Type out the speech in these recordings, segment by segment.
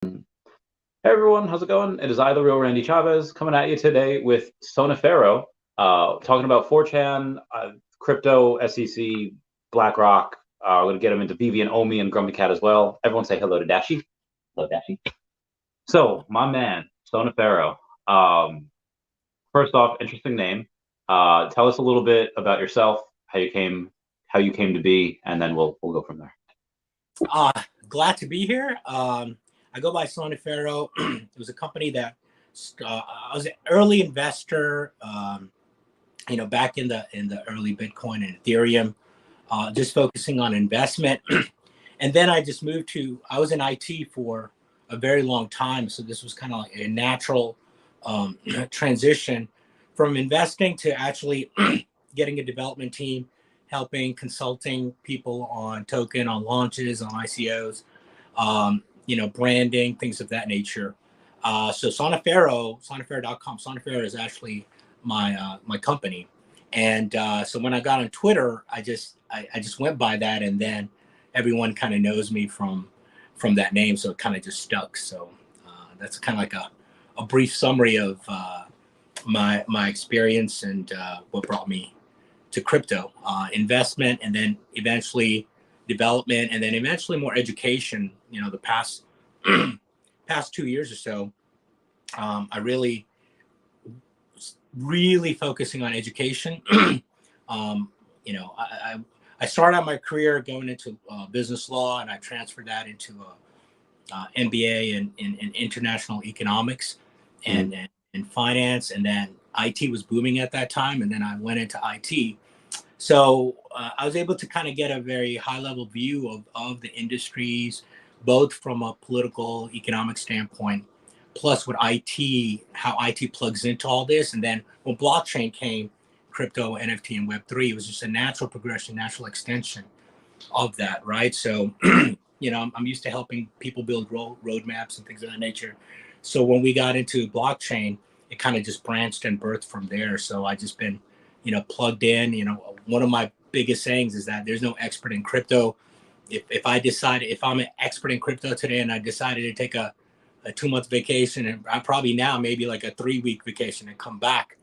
Hey everyone, how's it going? It is I, the real Randy Chavez, coming at you today with Sonifero, talking about 4chan, crypto, SEC, BlackRock. We're going to get them into BV and Omi and Grumpy Cat as well. Everyone say hello to Dashi. Hello, Dashi. So, my man, Sonifero. First off, interesting name. Tell us a little bit about yourself, how you came to be, and then we'll go from there. Glad to be here. I go by Sonifero. It was a company that I was an early investor. Back in the early Bitcoin and Ethereum, just focusing on investment. And then I just moved to. I was in IT for a very long time, so this was kind of like a natural transition from investing to actually getting a development team, helping consulting people on token, on launches, on ICOs, branding, things of that nature. So Sonifero.com. Sonifero is actually my company. And so when I got on Twitter, I just went by that, and then everyone kind of knows me from that name, so it kind of just stuck. So that's kind of like a brief summary of my experience and what brought me to crypto, investment, and then eventually development, and then eventually more education. The past 2 years or so, I really focusing on education. I started out my career going into business law, and I transferred that into MBA in international economics and finance, and then IT was booming at that time, and then I went into IT. So I was able to kind of get a very high level view of the industries, both from a political, economic standpoint, plus what how IT plugs into all this. And then when blockchain came, crypto, NFT, and Web3, it was just a natural progression, natural extension of that, right? So, I'm used to helping people build roadmaps and things of that nature. So when we got into blockchain, it kind of just branched and birthed from there. So I just been, plugged in. One of my biggest sayings is that there's no expert in crypto. If I'm an expert in crypto today and I decided to take a 2-month vacation, and I probably now maybe like a 3-week vacation and come back,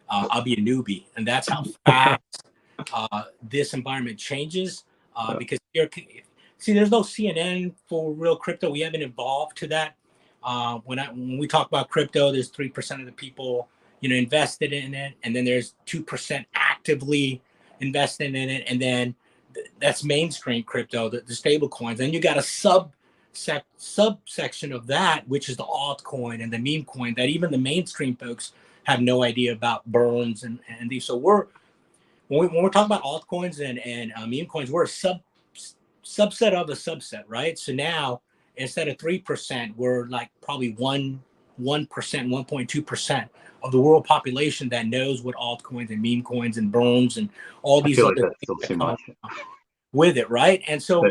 I'll be a newbie. And that's how fast this environment changes. Because there's no CNN for real crypto. We haven't evolved to that. When we talk about crypto, there's 3% of the people invested in it, and then there's 2% actively invested in it, and then that's mainstream crypto, the stable coins. And you got a subsection of that, which is the altcoin and the meme coin, that even the mainstream folks have no idea about burns and these. So when we're talking about altcoins and meme coins, we're a subset of a subset, right? So now instead of 3%, we're like probably 1%, 1.2% of the world population that knows what altcoins and meme coins and burns and all these other that's still too much with it, right? And so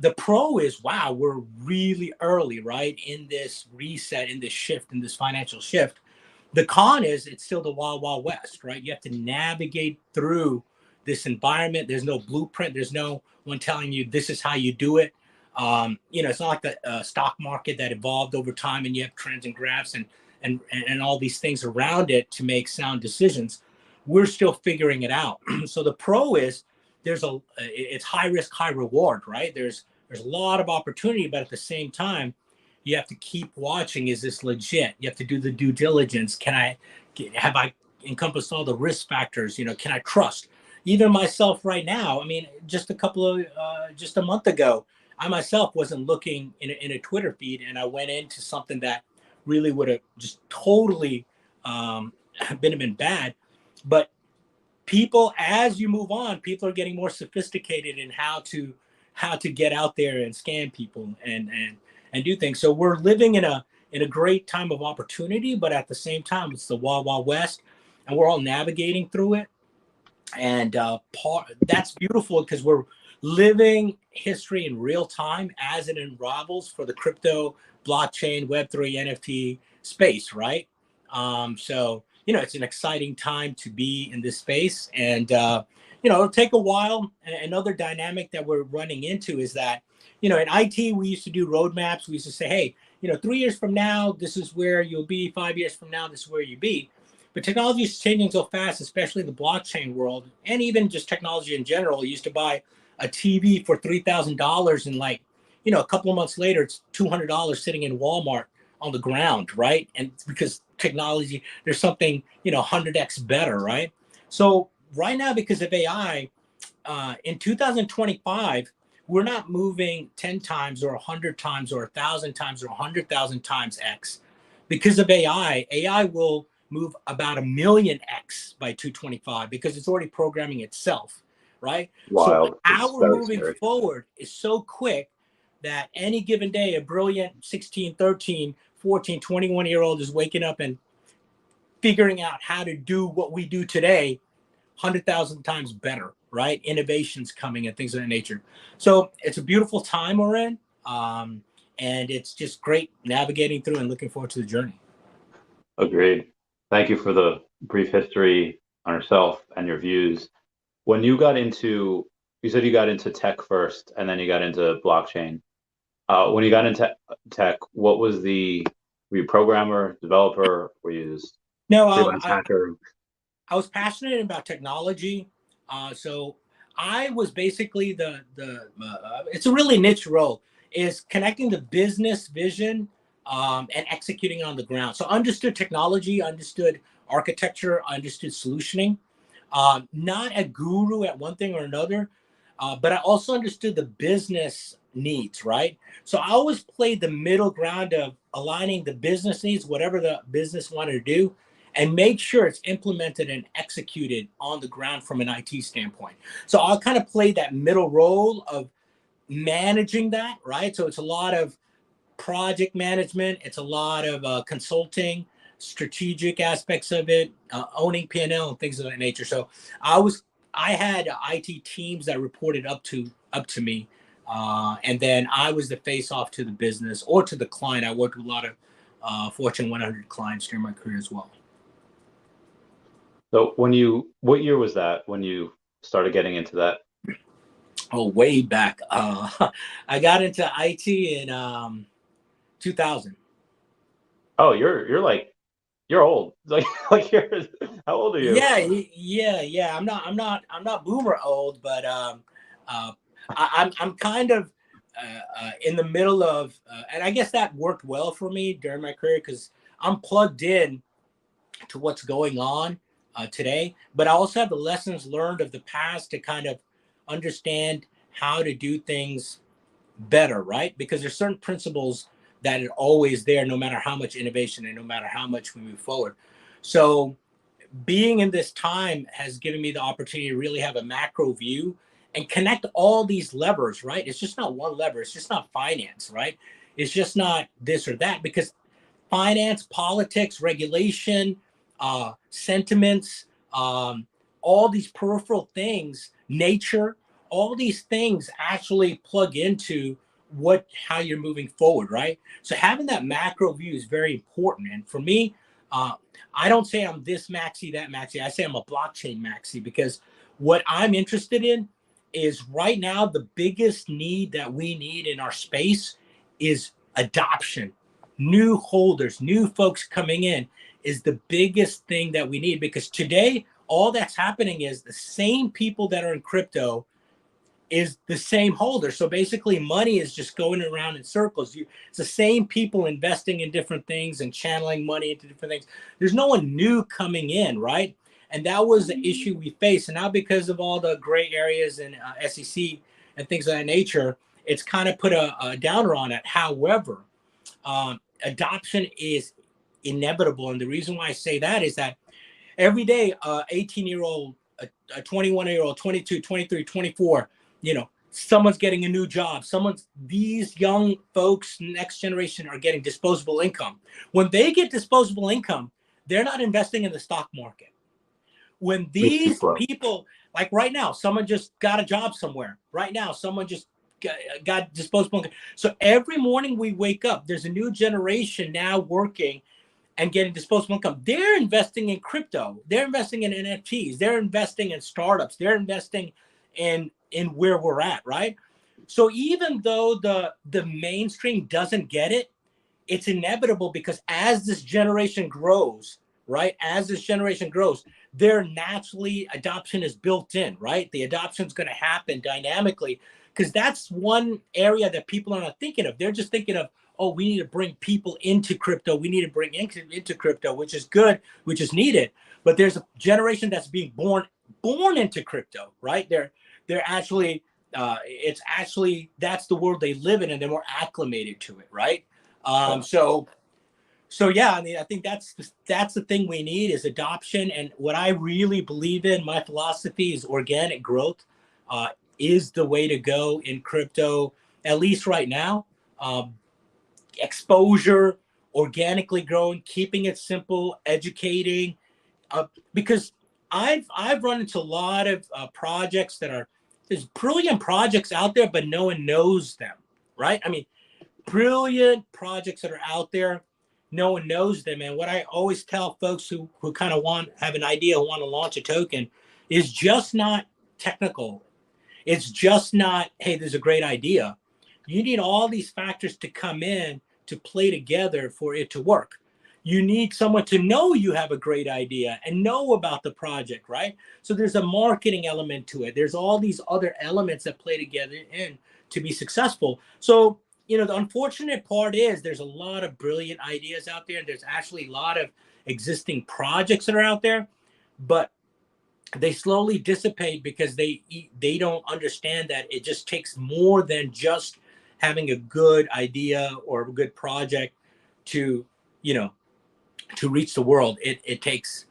the pro is, wow, we're really early, right, in this reset, in this shift, in this financial shift. The con is it's still the wild, wild west, right? You have to navigate through this environment. There's no blueprint. There's no one telling you this is how you do it. It's not like the stock market that evolved over time and you have trends and graphs and all these things around it to make sound decisions. We're still figuring it out. So the pro is it's high risk, high reward, right? There's a lot of opportunity, but at the same time, you have to keep watching. Is this legit? You have to do the due diligence. Have I encompassed all the risk factors? Can I trust? Even myself right now, I mean, just a month ago, I myself wasn't looking in a Twitter feed, and I went into something that really would have just totally been bad. But people, as you move on, people are getting more sophisticated in how to get out there and scam people and do things. So we're living in a great time of opportunity, but at the same time, it's the wild, wild west, and we're all navigating through it. And that's beautiful because we're living history in real time as it unravels for the crypto, blockchain, Web3, NFT space, right? So it's an exciting time to be in this space, and it'll take a while. Another dynamic that we're running into is that in IT we used to do roadmaps. We used to say, hey, 3 years from now, this is where you'll be. 5 years from now, this is where you'll be. But technology is changing so fast, especially the blockchain world, and even just technology in general. You used to buy a TV for $3,000, and a couple of months later, it's $200 sitting in Walmart on the ground, right? And it's because technology, there's something 100x better, right? So right now, because of AI, in 2025, we're not moving 10 times or 100 times or 1,000 times or 100,000 times X. Because of AI, AI will move about 1,000,000x by 225 because it's already programming itself, right? So Wild. It's our very moving scary. forward is so quick that any given day, a brilliant 16, 13, 14, 21-year-old is waking up and figuring out how to do what we do today 100,000 times better, right? Innovations coming and things of that nature. So it's a beautiful time we're in. And it's just great navigating through and looking forward to the journey. Agreed. Thank you for the brief history on yourself and your views. When you said you got into tech first and then you got into blockchain. When you got into tech, what was were you programmer, developer, were you just No, freelance hacker? I was passionate about technology. So I was basically it's a really niche role, is connecting the business vision and executing on the ground. So I understood technology, understood architecture, understood solutioning. Not a guru at one thing or another, but I also understood the business needs, right? So I always played the middle ground of aligning the business needs, whatever the business wanted to do, and make sure it's implemented and executed on the ground from an IT standpoint. So I'll kind of play that middle role of managing that, right? So it's a lot of project management, it's a lot of consulting, strategic aspects of it, owning P&L and things of that nature. So I had IT teams that reported up to me, and then I was the face off to the business or to the client. I worked with a lot of Fortune 100 clients during my career as well. So what year was that when you started getting into that? Oh, way back. I got into IT in 2000. Oh, you're old. How old are you? Yeah. I'm not boomer old, but I'm kind of in the middle of, and I guess that worked well for me during my career because I'm plugged in to what's going on today. But I also have the lessons learned of the past to kind of understand how to do things better, right? Because there's certain principles that are always there, no matter how much innovation and no matter how much we move forward. So being in this time has given me the opportunity to really have a macro view and connect all these levers, right? It's just not one lever. It's just not finance, right? It's just not this or that, because finance, politics, regulation, sentiments, all these peripheral things, nature, all these things actually plug into how you're moving forward, right? So having that macro view is very important. And for me, I don't say I'm this maxi, that maxi. I say I'm a blockchain maxi, because what I'm interested in is right now the biggest need that we need in our space is adoption. New holders, new folks coming in is the biggest thing that we need, because today all that's happening is the same people that are in crypto is the same holder. So basically money is just going around in circles. It's the same people investing in different things and channeling money into different things. There's no one new coming in, right? And that was the issue we faced. And now because of all the gray areas in SEC and things of that nature, it's kind of put a downer on it. However, adoption is inevitable. And the reason why I say that is that every day, 18-year-old, a 21-year-old, 22, 23, 24, someone's getting a new job. These young folks, next generation, are getting disposable income. When they get disposable income, they're not investing in the stock market. When these people, like right now, someone just got a job somewhere. Right now, someone just got disposable income. So every morning we wake up, there's a new generation now working and getting disposable income. They're investing in crypto. They're investing in NFTs. They're investing in startups. They're investing in where we're at, right? So even though the mainstream doesn't get it, it's inevitable because as this generation grows, right? As this generation grows, their naturally adoption is built in, right? The adoption is going to happen dynamically because that's one area that people are not thinking of. They're just thinking of, oh, we need to bring people into crypto. We need to bring into crypto, which is good, which is needed. But there's a generation that's being born into crypto, right? They're actually it's actually that's the world they live in, and they're more acclimated to it, right? So yeah, I mean, I think that's the thing we need is adoption. And what I really believe in, my philosophy is organic growth is the way to go in crypto, at least right now. Exposure, organically growing, keeping it simple, educating, because I've run into a lot of projects that are there's brilliant projects out there, but no one knows them, right? I mean, brilliant projects that are out there, no one knows them. And what I always tell folks who kind of have an idea, who want to launch a token, is just not technical. It's just not, hey, there's a great idea. You need all these factors to come in to play together for it to work. You need someone to know you have a great idea and know about the project, right? So there's a marketing element to it. There's all these other elements that play together in to be successful. So, the unfortunate part is there's a lot of brilliant ideas out there. And there's actually a lot of existing projects that are out there, but they slowly dissipate because they don't understand that it just takes more than just having a good idea or a good project to, to reach the world. It takes,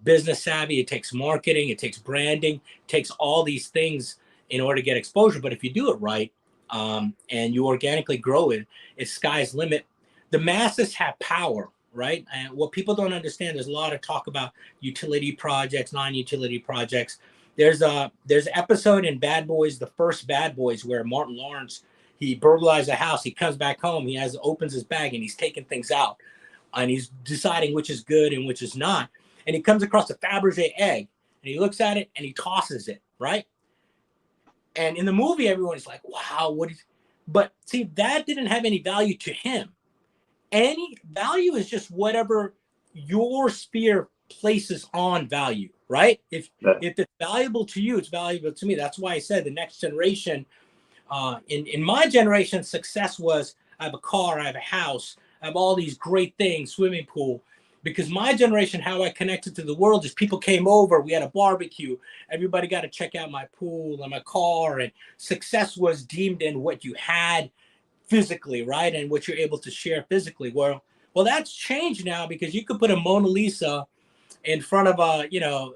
business savvy, it takes marketing, it takes branding, it takes all these things in order to get exposure. But if you do it right, and you organically grow it, it's sky's limit. The masses have power, right? And what people don't understand, there's a lot of talk about utility projects, non-utility projects. There's an episode in Bad Boys, the first Bad Boys, where Martin Lawrence, he burglarized a house. He comes back home. He opens his bag and he's taking things out, and he's deciding which is good and which is not. And he comes across a Fabergé egg, and he looks at it and he tosses it, right? And in the movie, everyone's like, wow, but see, that didn't have any value to him. Any value is just whatever your sphere places on value, right? If it's valuable to you, it's valuable to me. That's why I said the next generation, in my generation, success was I have a car, I have a house, I have all these great things, swimming pool. Because my generation, how I connected to the world is people came over, we had a barbecue, everybody got to check out my pool and my car, and success was deemed in what you had physically, right? And what you're able to share physically. Well, that's changed now because you could put a Mona Lisa in front of a,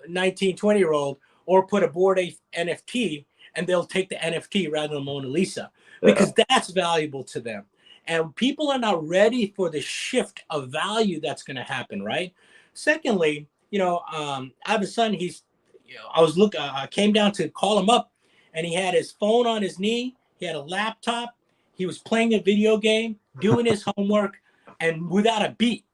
19, 20-year-old or put a Bored Ape NFT and they'll take the NFT rather than Mona Lisa because that's valuable to them. And people are not ready for the shift of value that's going to happen, right? Secondly, I have a son. I came down to call him up, and he had his phone on his knee. He had a laptop. He was playing a video game, doing his homework, and without a beat,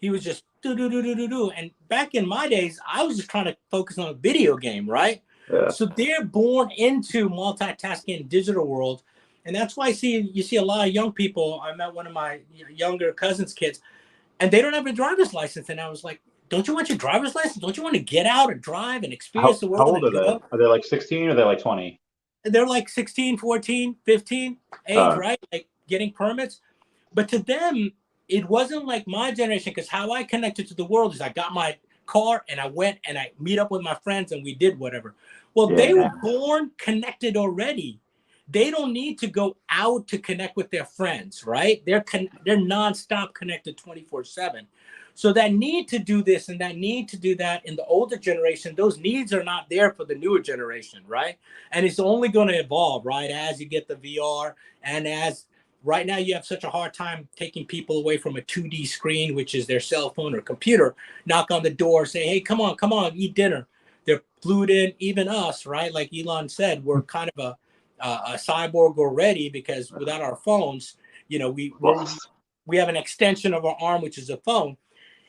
he was just do. And back in my days, I was just trying to focus on a video game, right? Yeah. So they're born into multitasking digital world. And that's why you see a lot of young people. I met one of my younger cousins' kids, and they don't have a driver's license. And I was like, don't you want your driver's license? Don't you want to get out and drive and experience the world? How old are they? Are they like 16 or are they like 20? They're like 16, 14, 15 age, right? Like getting permits. But to them, it wasn't like my generation, because how I connected to the world is I got my car and I went and I meet up with my friends and we did whatever. Well, they were born connected already. They don't need to go out to connect with their friends, right? They're nonstop connected 24/7. So that need to do this and that need to do that in the older generation, those needs are not there for the newer generation, right? And it's only going to evolve, right? As you get the VR, and as right now you have such a hard time taking people away from a 2D screen, which is their cell phone or computer, knock on the door, say, hey, come on, eat dinner. They're glued in, even us, right? Like Elon said, we're kind of a cyborg already, because without our phones, we have an extension of our arm, which is a phone.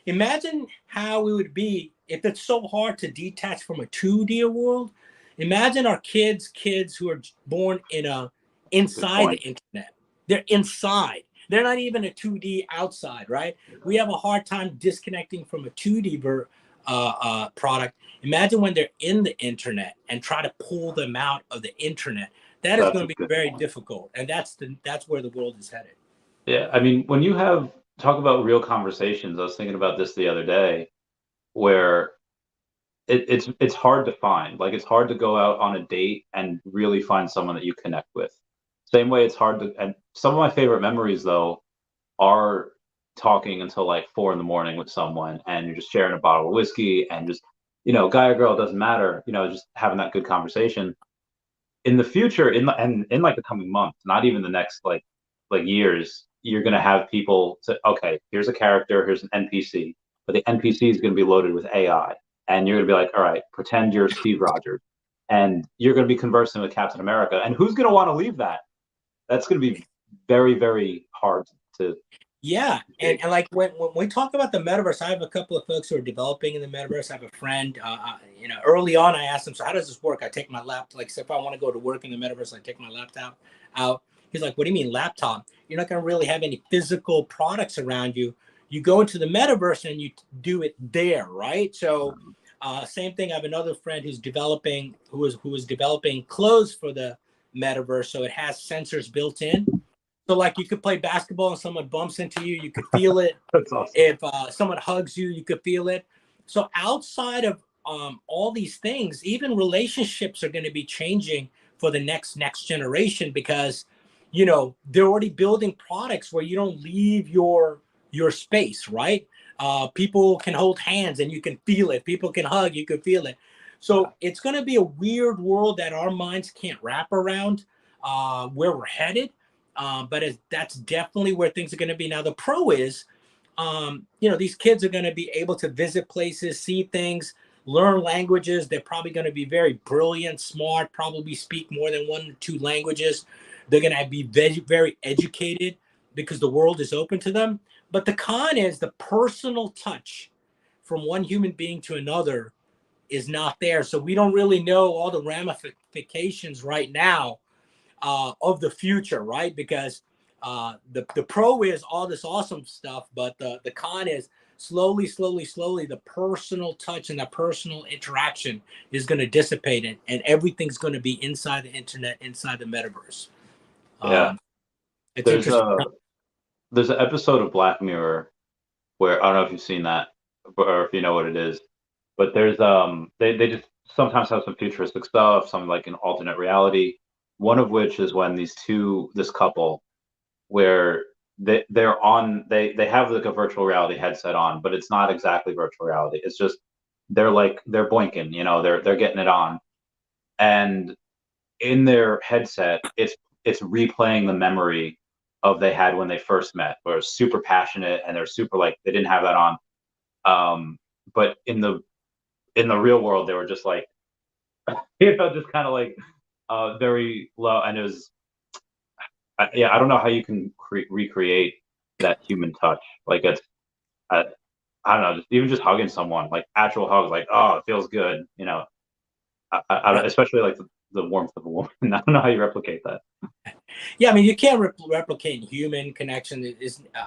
Imagine how it would be if it's so hard to detach from a 2D world. Imagine our kids who are born inside the internet. They're inside. They're not even a 2D outside, right? We have a hard time disconnecting from a 2D product. Imagine when they're in the internet and try to pull them out of the internet. That is That's going a to be good very point. difficult, and that's where the world is headed. Yeah, I mean, when you talk about real conversations, I was thinking about this the other day, where it's hard to find. Like it's hard to go out on a date and really find someone that you connect with. Same way it's hard to, and some of my favorite memories though are talking until like 4 in the morning with someone and you're just sharing a bottle of whiskey and just, guy or girl, it doesn't matter, just having that good conversation. In the future, and in like the coming months, not even the next like years, you're gonna have people say, okay, here's a character, here's an NPC, but the NPC is gonna be loaded with AI, and you're gonna be like, all right, pretend you're Steve Rogers, and you're gonna be conversing with Captain America, and who's gonna want to leave that? That's gonna be very, very hard to. Yeah, and like when we talk about the metaverse, I have a couple of folks who are developing in the metaverse. I have a friend, early on, I asked him, so how does this work? I take my laptop, like, so if I want to go to work in the metaverse, I take my laptop out. He's like, what do you mean laptop? You're not going to really have any physical products around you. You go into the metaverse and you do it there, right? So, same thing. I have another friend who's developing, who is developing clothes for the metaverse, so it has sensors built in. So like you could play basketball and someone bumps into you, you could feel it. That's awesome. If someone hugs you, you could feel it. So outside of all these things, even relationships are going to be changing for the next generation because, they're already building products where you don't leave your space, right? People can hold hands and you can feel it. People can hug, you can feel it. So it's going to be a weird world that our minds can't wrap around where we're headed. But that's definitely where things are going to be. Now, the pro is, these kids are going to be able to visit places, see things, learn languages. They're probably going to be very brilliant, smart, probably speak more than 1 or 2 languages. They're going to be very, very educated because the world is open to them. But the con is the personal touch from one human being to another is not there. So we don't really know all the ramifications right now of the future, right? Because the pro is all this awesome stuff, but the con is slowly, the personal touch and the personal interaction is going to dissipate, and everything's going to be inside the internet, inside the metaverse. Yeah, It's there's interesting. a there's an episode of Black Mirror where I don't know if you've seen that or if you know what it is, but there's they just sometimes have some futuristic stuff, some like an alternate reality. One of which is when this couple where they have like a virtual reality headset on, but it's not exactly virtual reality. It's just they're blinking, they're getting it on, and in their headset, it's replaying the memory of they had when they first met, where it's super passionate and they're super like they didn't have that on. But in the real world, they were just like, just kind of like very low, and it was yeah, I don't know how you can recreate that human touch. Like I, I don't know, even just hugging someone, like actual hugs, like oh, it feels good. Especially like the warmth of a woman. I don't know how you replicate that. Yeah, I mean, you can't replicate human connection.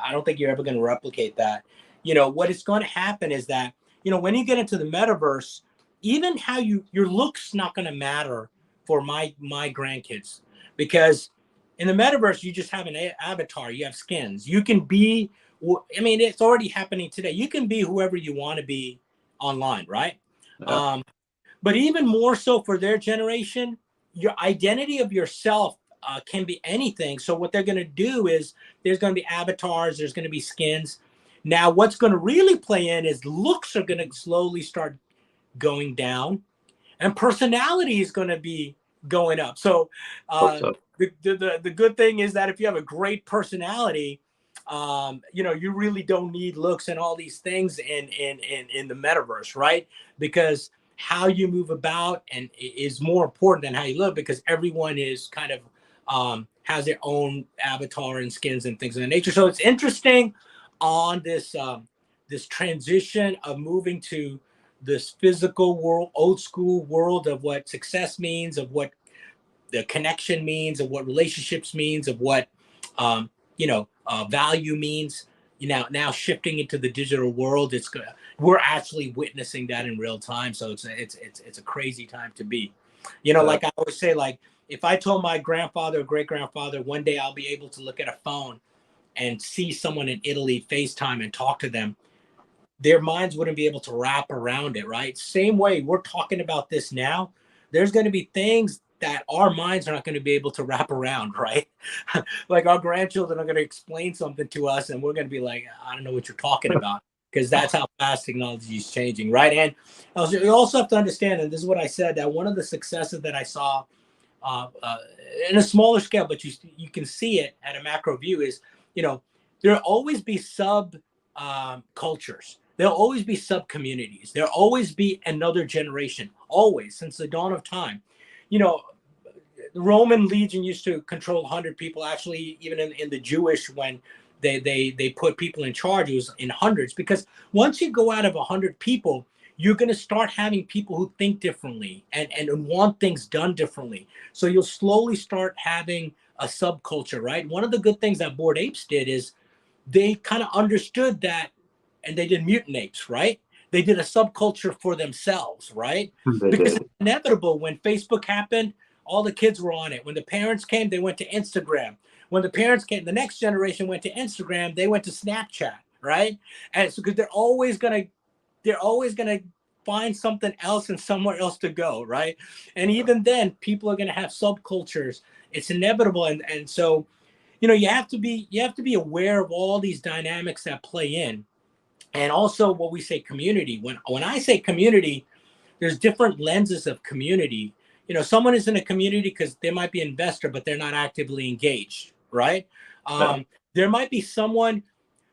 I don't think you're ever going to replicate that. What is going to happen is that, when you get into the metaverse, even how your looks not going to matter for my grandkids, because in the metaverse you just have an avatar, you have skins. You can be, I mean, it's already happening today. You can be whoever you want to be online, right? Yeah. But even more so for their generation, your identity of yourself can be anything. So what they're going to do is there's going to be avatars, there's going to be skins. Now, what's going to really play in is looks are going to slowly start going down, and personality is going to be going up. So, Hope so. the good thing is that if you have a great personality, you really don't need looks and all these things in the metaverse, right? Because how you move about and is more important than how you look, because everyone is kind of has their own avatar and skins and things of that nature. So it's interesting on this transition of moving to this physical world, old school world of what success means, of what the connection means, of what relationships means, of what value means. Now shifting into the digital world, we're actually witnessing that in real time. So it's a crazy time to be. Like I always say, like if I told my grandfather or great grandfather one day I'll be able to look at a phone and see someone in Italy, FaceTime, and talk to them, their minds wouldn't be able to wrap around it, right? Same way we're talking about this now. There's going to be things that our minds are not going to be able to wrap around, right? Like our grandchildren are going to explain something to us and we're going to be like, I don't know what you're talking about, because that's how fast technology is changing, right? And you also have to understand, and this is what I said, that one of the successes that I saw in a smaller scale, but you can see it at a macro view is, there'll always be sub cultures. There'll always be sub communities. There'll always be another generation, always, since the dawn of time. The Roman legion used to control 100 people. Actually, even in the Jewish, when they put people in charge, it was in hundreds. Because once you go out of 100 people, you're going to start having people who think differently and want things done differently. So you'll slowly start having a subculture, right? One of the good things that Bored Apes did is they kind of understood that, and they did mutant apes, right? They did a subculture for themselves, right? Because it's inevitable. When Facebook happened, all the kids were on it. When the parents came, they went to Instagram. When the parents came, the next generation went to Instagram, they went to Snapchat, right? And so because they're always gonna find something else and somewhere else to go, right? And even then, people are gonna have subcultures. It's inevitable, and so you have to be aware of all these dynamics that play in. And also what we say community. When I say community, there's different lenses of community. Someone is in a community because they might be an investor, but they're not actively engaged, right? There might be someone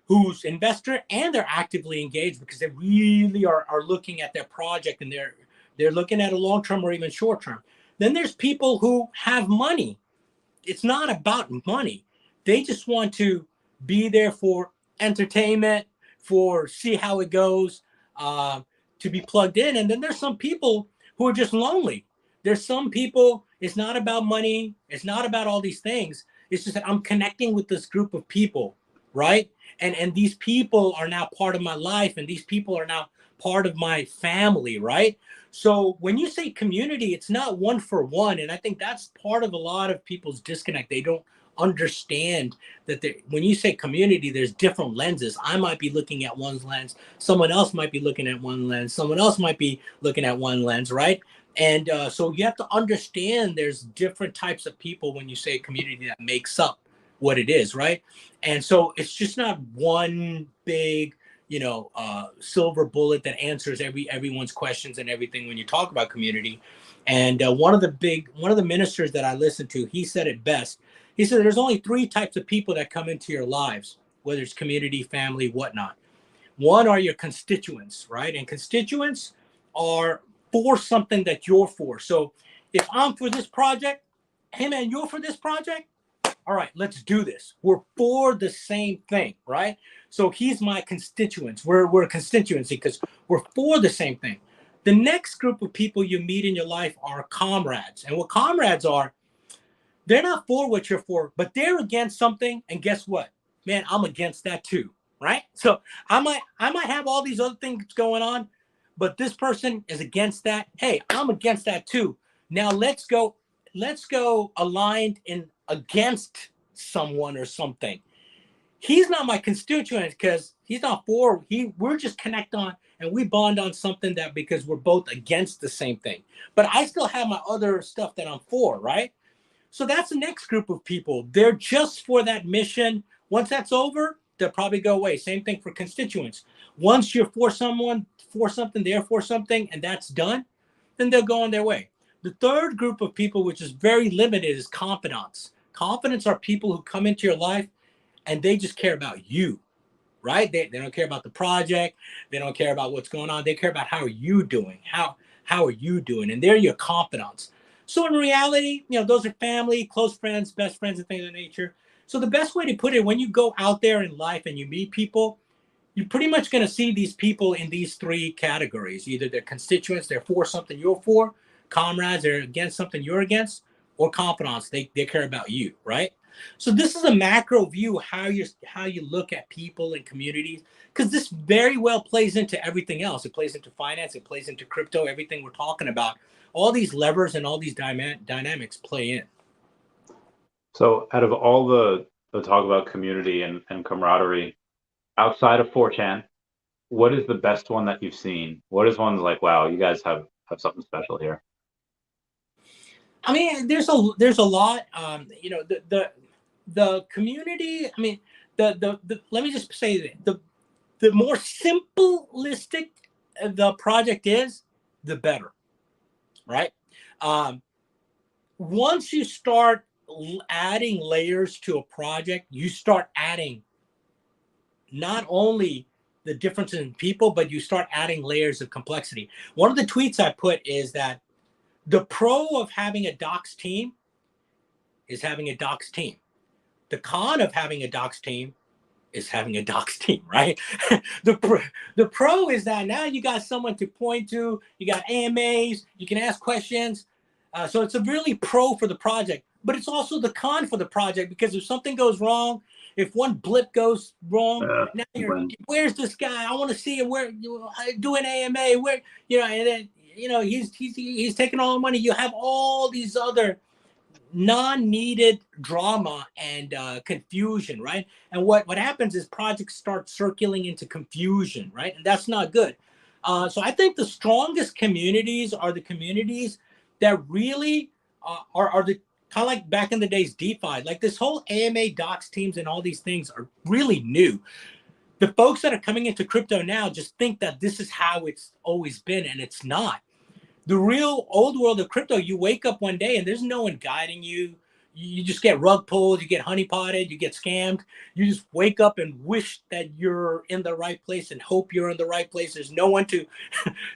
who's investor and they're actively engaged because they really are looking at their project and they're looking at a long-term or even short-term. Then there's people who have money. It's not about money. They just want to be there for entertainment, for see how it goes, to be plugged in. And then there's some people who are just lonely. There's some people, it's not about money. It's not about all these things. It's just that I'm connecting with this group of people, right? And these people are now part of my life, and these people are now part of my family, right? So when you say community, it's not one for one. And I think that's part of a lot of people's disconnect. They don't understand that when you say community, there's different lenses. I might be looking at one lens. Someone else might be looking at one lens. Someone else might be looking at one lens, right? And so you have to understand there's different types of people when you say community that makes up what it is, right? And so it's just not one big silver bullet that answers everyone's questions and everything when you talk about community. And one of the ministers that I listened to, he said it best. He said there's only 3 types of people that come into your lives, whether it's community, family, whatnot. One are your constituents, right? And constituents are for something that you're for. So if I'm for this project, hey man, you're for this project? All right, let's do this. We're for the same thing, right? So he's my constituents. We're a constituency because we're for the same thing. The next group of people you meet in your life are comrades. And what comrades are, they're not for what you're for, but they're against something. And guess what? Man, I'm against that too, right? So I might have all these other things going on, but this person is against that. Hey, I'm against that too. Now let's go aligned in against someone or something. He's not my constituent because he's not for. We're just connect on and we bond on something that because we're both against the same thing. But I still have my other stuff that I'm for, right? So that's the next group of people. They're just for that mission. Once that's over, they'll probably go away. Same thing for constituents. Once you're for someone, for something, they're for something, and that's done, then they'll go on their way. The third group of people, which is very limited, is confidants. Confidants are people who come into your life and they just care about you, right? They don't care about the project. They don't care about what's going on. They care about how are you doing? How are you doing? And they're your confidants. So in reality, those are family, close friends, best friends, and things of that nature. So the best way to put it, when you go out there in life and you meet people, you're pretty much going to see these people in these 3 categories. Either they're constituents, they're for something you're for, comrades, they're against something you're against, or confidants, they care about you, right? So this is a macro view, how you look at people and communities, because this very well plays into everything else. It plays into finance, it plays into crypto, everything we're talking about. All these levers and all these dynamics play in. So out of all the talk about community and camaraderie, outside of 4chan, what is the best one that you've seen? What is one like, wow, you guys have something special here? I mean, there's a lot. The community. I mean, the let me just say that the more simplistic the project is, the better, right? Once you start adding layers to a project, you start adding not only the difference in people, but you start adding layers of complexity. One of the tweets I put is that the pro of having a docs team is having a docs team. The con of having a docs team is having a docs team, right? the pro is that now you got someone to point to, you got AMAs, you can ask questions. So it's a really pro for the project, but it's also the con for the project, because if something goes wrong, if one blip goes wrong, now where's this guy? I want to see him. Where do an AMA? Where, and then he's taking all the money. You have all these other non-needed drama and confusion, right? And what happens is projects start circling into confusion, right? And that's not good. So I think the strongest communities are the communities that really are the kind of like back in the days DeFi. Like this whole AMA docs teams and all these things are really new. The folks that are coming into crypto now just think that this is how it's always been, and it's not. The real old world of crypto, you wake up one day and there's no one guiding you. You just get rug pulled, you get honeypotted, you get scammed. You just wake up and wish that you're in the right place and hope you're in the right place. There's no one to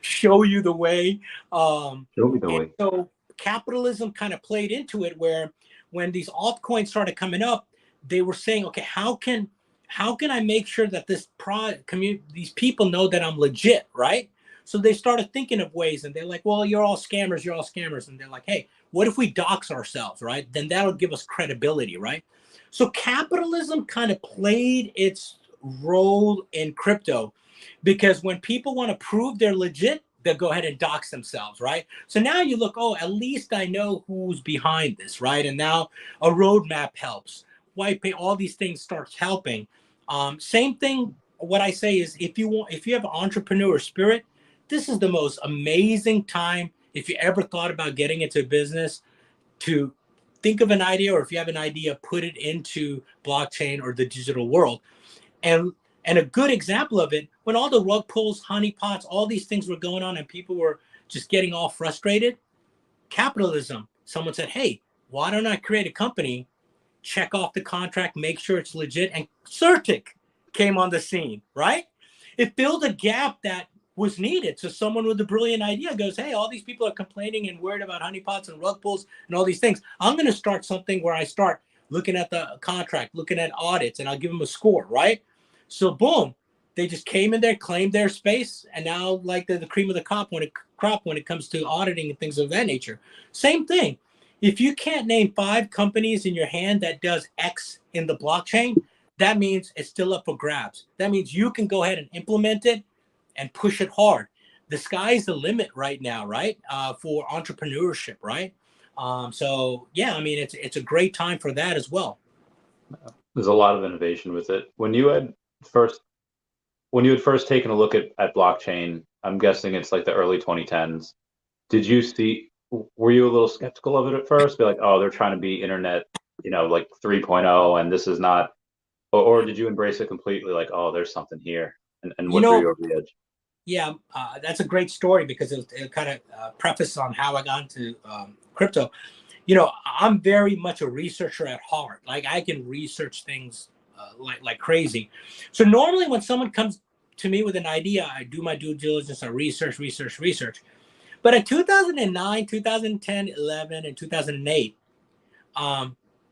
show you the way. Show me the way. So capitalism kind of played into it, where when these altcoins started coming up, they were saying, okay, how can I make sure that this these people know that I'm legit, right? So they started thinking of ways, and they're like, well, you're all scammers. And they're like, hey, what if we dox ourselves, right? Then that'll give us credibility, right? So capitalism kind of played its role in crypto, because when people want to prove they're legit, they'll go ahead and dox themselves, right? So now you look, oh, at least I know who's behind this, right? And now a roadmap helps. White paper, all these things starts helping. Same thing. What I say is, if you have an entrepreneur spirit, this is the most amazing time, if you ever thought about getting into business, to think of an idea, or if you have an idea, put it into blockchain or the digital world. And a good example of it, when all the rug pulls, honeypots, all these things were going on and people were just getting all frustrated, capitalism, someone said, hey, why don't I create a company, check off the contract, make sure it's legit, and Certic came on the scene, right? It filled a gap that was needed. So someone with a brilliant idea goes, hey, all these people are complaining and worried about honeypots and rug pulls and all these things. I'm going to start something where I start looking at the contract, looking at audits, and I'll give them a score, right? So boom, they just came in there, claimed their space, and now like the cream of the crop when it comes to auditing and things of that nature. Same thing. If you can't name 5 companies in your hand that does X in the blockchain, that means it's still up for grabs. That means you can go ahead and implement it and push it hard. The sky's the limit right now, right? For entrepreneurship, right? So yeah, I mean, it's a great time for that as well. There's a lot of innovation with it. When you had first taken a look at blockchain, I'm guessing it's like the early 2010s. Were you a little skeptical of it at first? Be like, oh, they're trying to be internet, like 3.0, and this is not, or did you embrace it completely? Like, oh, there's something here, and what threw you over the edge? Yeah, that's a great story, because it kind of prefaces on how I got into crypto. I'm very much a researcher at heart. Like, I can research things like crazy. So normally when someone comes to me with an idea, I do my due diligence, I research. But in 2009, 2010, 11, and 2008,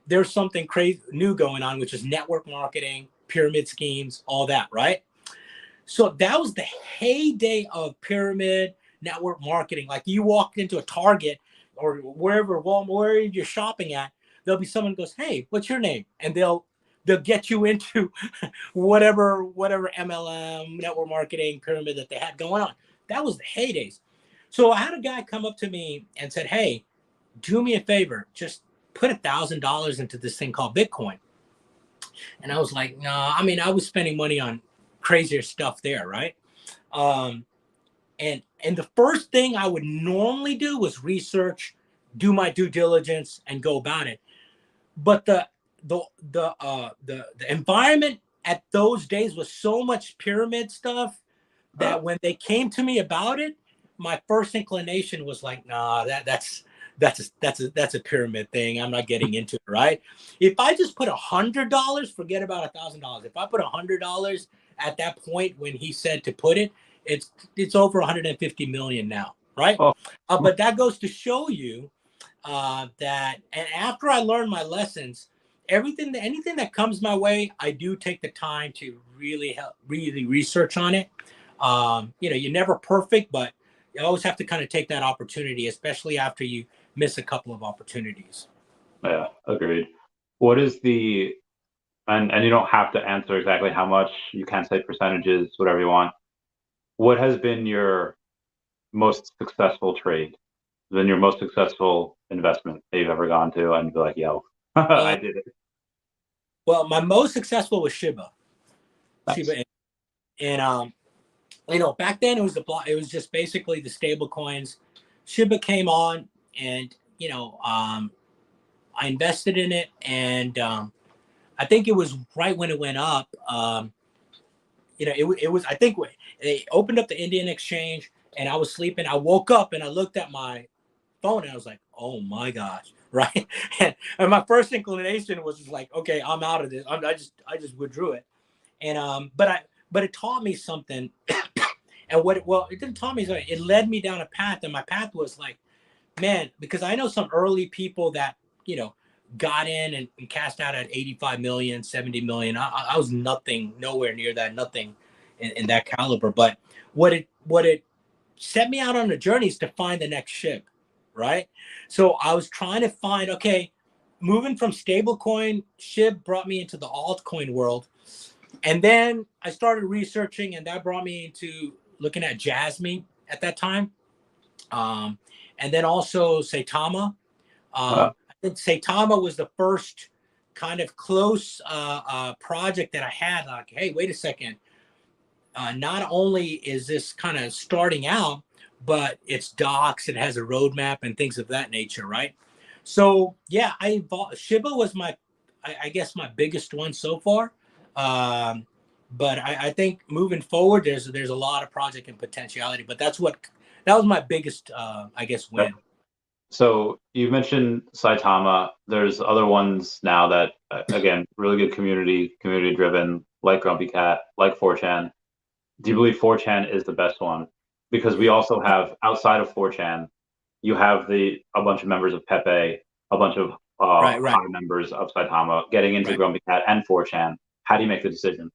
there's something crazy new going on, which is network marketing, pyramid schemes, all that, right? So that was the heyday of pyramid network marketing. Like, you walked into a Target or wherever you're shopping at, there'll be someone who goes, "Hey, what's your name?" And they'll get you into whatever MLM, network marketing pyramid that they had going on. That was the heydays. So I had a guy come up to me and said, "Hey, do me a favor, just put $1,000 into this thing called Bitcoin." And I was like, "No, I mean, I was spending money on crazier stuff there, right?" And the first thing I would normally do was research, do my due diligence, and go about it. But the environment at those days was so much pyramid stuff that when they came to me about it, my first inclination was like, nah, that's a pyramid thing. I'm not getting into it, right? If I just put $100, forget about $1,000. If I put $100 at that point when he said to put it, it's over 150 million now, right? Oh. But that goes to show you that, and after I learned my lessons, anything that comes my way, I do take the time to really research on it. You're never perfect, but you always have to kind of take that opportunity, especially after you miss a couple of opportunities. Yeah, agreed. What is and you don't have to answer exactly how much, you can say percentages, whatever you want. What has been your most successful trade? Been your most successful investment that you've ever gone to and be like, yo, I did it? Well, my most successful was Shiba. Nice. Shiba, and back then it was just basically the stable coins. Shiba came on, and I invested in it, and I think it was right when it went up. It was, I think they opened up the Indian exchange, and I was sleeping. I woke up and I looked at my phone and I was like, oh my gosh, right? And my first inclination was just like, okay, I'm out of this. I just withdrew it. And but it taught me something. And it didn't taught me something. It led me down a path, and my path was like, man, because I know some early people that got in and cashed out at 85 million, 70 million. I was nothing, nowhere near that, nothing in that caliber. But what it set me out on a journey is to find the next ship, right? So I was trying to find, okay, moving from stablecoin, SHIB brought me into the altcoin world. And then I started researching, and that brought me into looking at Jasmine at that time. And then also Saitama. I think Saitama was the first kind of close project that I had. Like, hey, wait a second. Not only is this kind of starting out, but it's docs, it has a roadmap and things of that nature, right? So yeah, Shiba was I guess my biggest one so far. But I think moving forward, there's a lot of project and potentiality. But that was my biggest, I guess, win. So you mentioned Saitama. There's other ones now that, again, really good community driven, like Grumpy Cat, like 4chan. Do you believe 4chan is the best one? Because we also have, outside of 4chan, you have a bunch of members of Pepe, a bunch of high members of Saitama getting into Grumpy Cat and 4chan. How do you make the decision?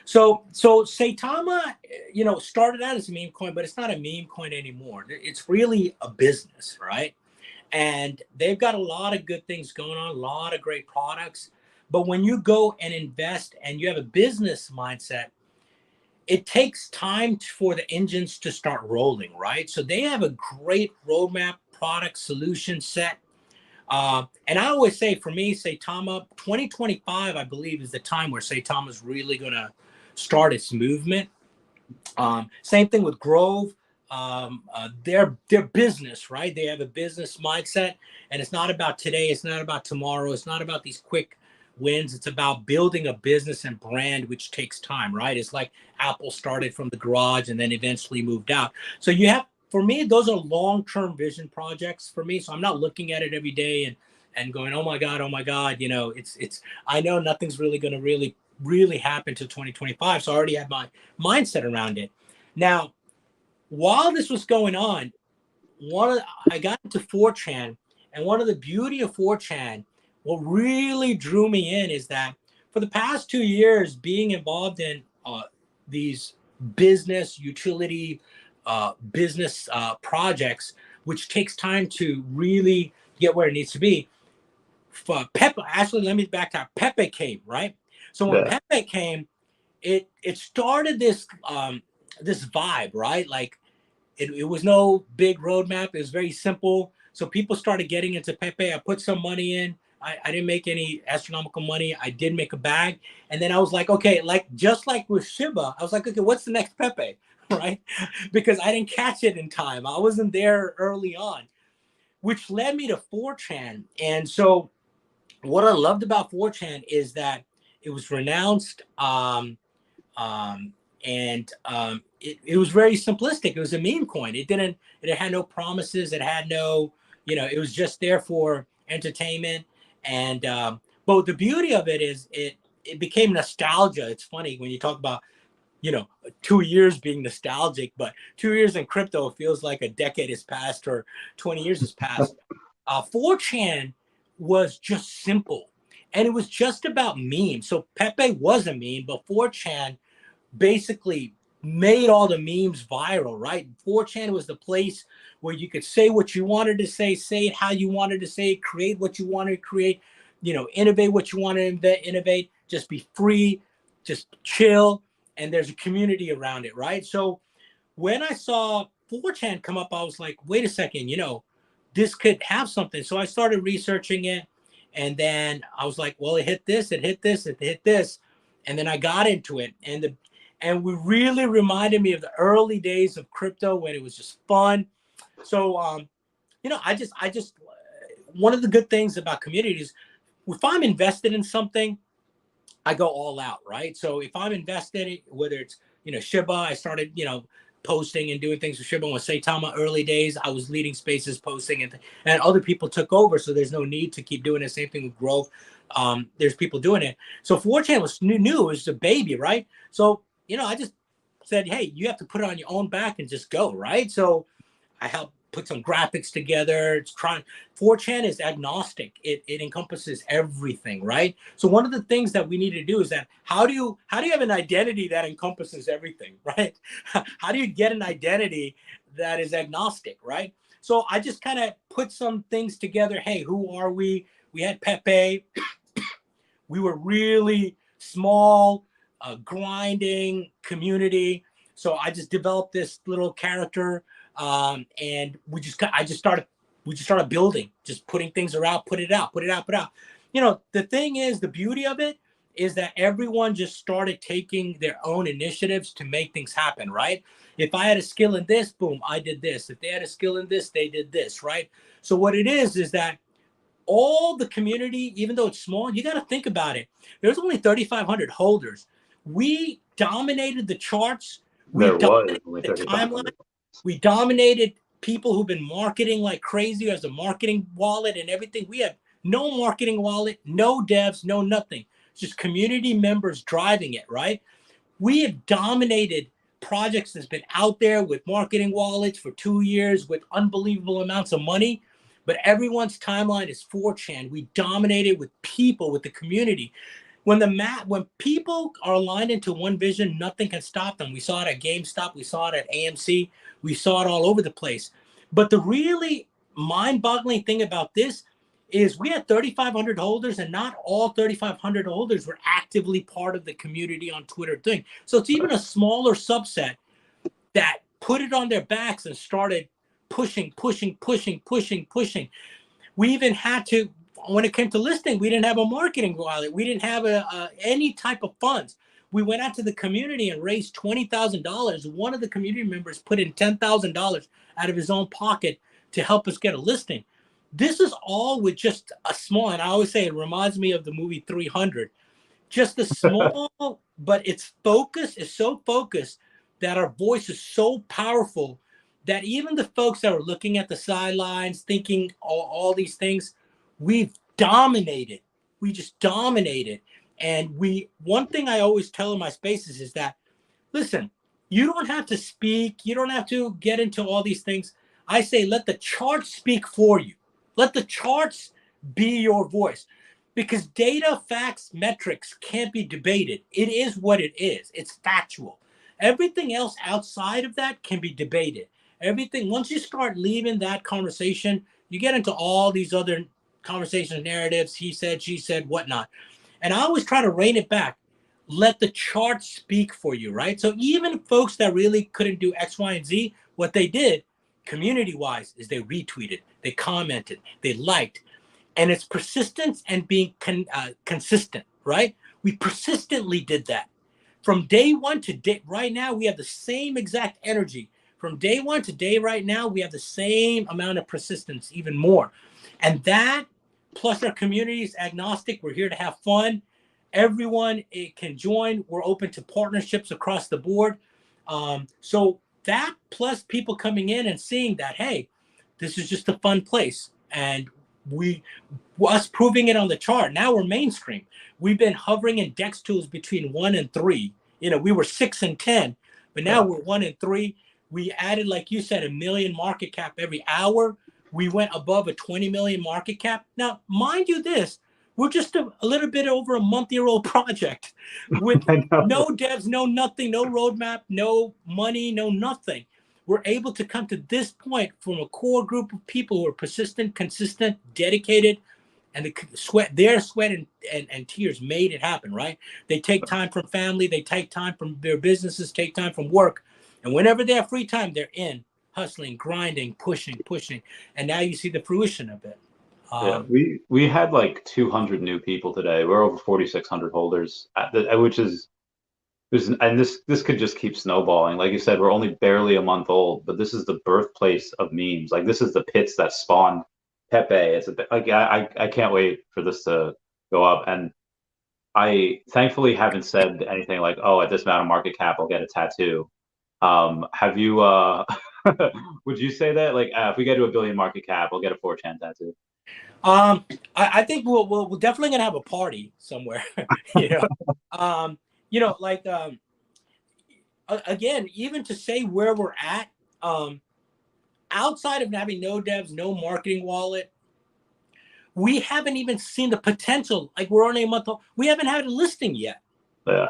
So Saitama, started out as a meme coin, but it's not a meme coin anymore. It's really a business, right? And they've got a lot of good things going on, a lot of great products. But when you go and invest and you have a business mindset, it takes time for the engines to start rolling, right? So they have a great roadmap, product, solution set. And I always say, for me, Saitama, 2025, I believe, is the time where Saitama is really going to start its movement. Same thing with Grove. Their business, right? They have a business mindset, and it's not about today. It's not about tomorrow. It's not about these quick wins. It's about building a business and brand, which takes time, right? It's like Apple started from the garage and then eventually moved out. So for me, those are long-term vision projects for me. So I'm not looking at it every day and going, oh my God. It's I know nothing's really going to really happen to 2025. So I already had my mindset around it. Now, while this was going on, I got into 4chan, and one of the beauty of 4chan, what really drew me in is that for the past 2 years, being involved in these business utility business projects, which takes time to really get where it needs to be, Pepe, actually, let me back up. Pepe came, right? So when Pepe came, it started this this vibe, right? Like it was no big roadmap. It was very simple. So people started getting into Pepe. I put some money in. I didn't make any astronomical money. I did make a bag. And then I was like, okay, like just like with Shiba, I was like, okay, what's the next Pepe? Right? Because I didn't catch it in time. I wasn't there early on, which led me to 4chan. And so what I loved about 4chan is that it was renounced. Um, it was very simplistic. It was a meme coin. It had no promises. It had no, it was just there for entertainment. And, but the beauty of it is it became nostalgia. It's funny when you talk about, 2 years being nostalgic, but 2 years in crypto feels like a decade has passed or 20 years has passed. 4chan was just simple and it was just about memes. So Pepe was a meme, but 4chan basically made all the memes viral, right? 4chan was the place where you could say what you wanted to say it how you wanted to say it, create what you wanted to create, innovate what you want to innovate, just be free, just chill, and there's a community around it, right? So when I saw 4chan come up, I was like, wait a second, this could have something. So I started researching it, and then I was like, well, it hit this, it hit this, it hit this, and then I got into it, and we really reminded me of the early days of crypto when it was just fun. So, I just one of the good things about communities, if I'm invested in something, I go all out, right? So if I'm invested, whether it's, Shiba, I started, posting and doing things with Shiba. When Saitama early days, I was leading spaces, posting, and other people took over. So there's no need to keep doing the same thing with growth. There's people doing it. So 4chan was new. It was a baby, right? So, I just said, hey, you have to put it on your own back and just go, right? So I helped put some graphics together. It's trying. 4chan is agnostic. It encompasses everything, right? So one of the things that we need to do is that how do you have an identity that encompasses everything, right? How do you get an identity that is agnostic, right? So I just kind of put some things together. Hey, who are we? We had Pepe. We were really small, grinding community. So I just developed this little character, and we just started building, just putting things around, put it out. The thing is, the beauty of it is that everyone just started taking their own initiatives to make things happen, right? If I had a skill in this, boom, I did this. If they had a skill in this, they did this, right? So what it is that all the community, even though it's small, you got to think about it. There's only 3,500 holders. We dominated the charts. We dominated the timeline. We dominated people who've been marketing like crazy as a marketing wallet and everything. We have no marketing wallet, no devs, no nothing. It's just community members driving it, right? We have dominated projects that's been out there with marketing wallets for 2 years with unbelievable amounts of money. But everyone's timeline is 4chan. We dominated with people, with the community. When people are aligned into one vision, nothing can stop them. We saw it at GameStop. We saw it at AMC. We saw it all over the place. But the really mind-boggling thing about this is we had 3,500 holders, and not all 3,500 holders were actively part of the community on Twitter thing. So it's even a smaller subset that put it on their backs and started pushing. We even had to, when it came to listing, we didn't have a marketing wallet. We didn't have any type of funds. We went out to the community and raised $20,000. One of the community members put in $10,000 out of his own pocket to help us get a listing. This is all with just a small, and I always say it reminds me of the movie 300. Just a small, but its focus is so focused that our voice is so powerful that even the folks that were looking at the sidelines, thinking all these things, we've dominated. We just dominated. And one thing I always tell in my spaces is that, listen, you don't have to speak. You don't have to get into all these things. I say, let the charts speak for you. Let the charts be your voice. Because data, facts, metrics can't be debated. It is what it is. It's factual. Everything else outside of that can be debated. Everything, once you start leaving that conversation, you get into all these other conversations, narratives, he said, she said, whatnot. And I always try to rein it back. Let the chart speak for you, right? So even folks that really couldn't do X, Y, and Z, what they did community-wise is they retweeted, they commented, they liked. And it's persistence and being consistent, right? We persistently did that. From day one to day, right now, we have the same exact energy. From day one to day right now, we have the same amount of persistence, even more. And that, plus our community is agnostic. We're here to have fun. Everyone can join. We're open to partnerships across the board. So that plus people coming in and seeing that, hey, this is just a fun place. And us proving it on the chart, now we're mainstream. We've been hovering in Dex tools between 1 and 3. We were 6 and 10, but now we're 1 and 3. We added, like you said, 1 million market cap every hour. We went above a 20 million market cap. Now, mind you this, we're just a little bit over a month-year-old project with no devs, no nothing, no roadmap, no money, no nothing. We're able to come to this point from a core group of people who are persistent, consistent, dedicated, and their sweat and tears made it happen, right? They take time from family, they take time from their businesses, take time from work. And whenever they have free time, they're in, hustling, grinding, pushing. And now you see the fruition of it. Yeah, we had like 200 new people today. We're over 4,600 holders, which is, and this could just keep snowballing. Like you said, we're only barely a month old, but this is the birthplace of memes. Like this is the pits that spawned Pepe. It's I can't wait for this to go up. And I thankfully haven't said anything like, oh, at this amount of market cap, I'll get a tattoo. Have you? Would you say that? Like, if we get to 1 billion market cap, we'll get a 4chan tattoo. I think we're definitely gonna have a party somewhere. Again, even to say where we're at, outside of having no devs, no marketing wallet, we haven't even seen the potential. Like we're only a month old. We haven't had a listing yet. Yeah.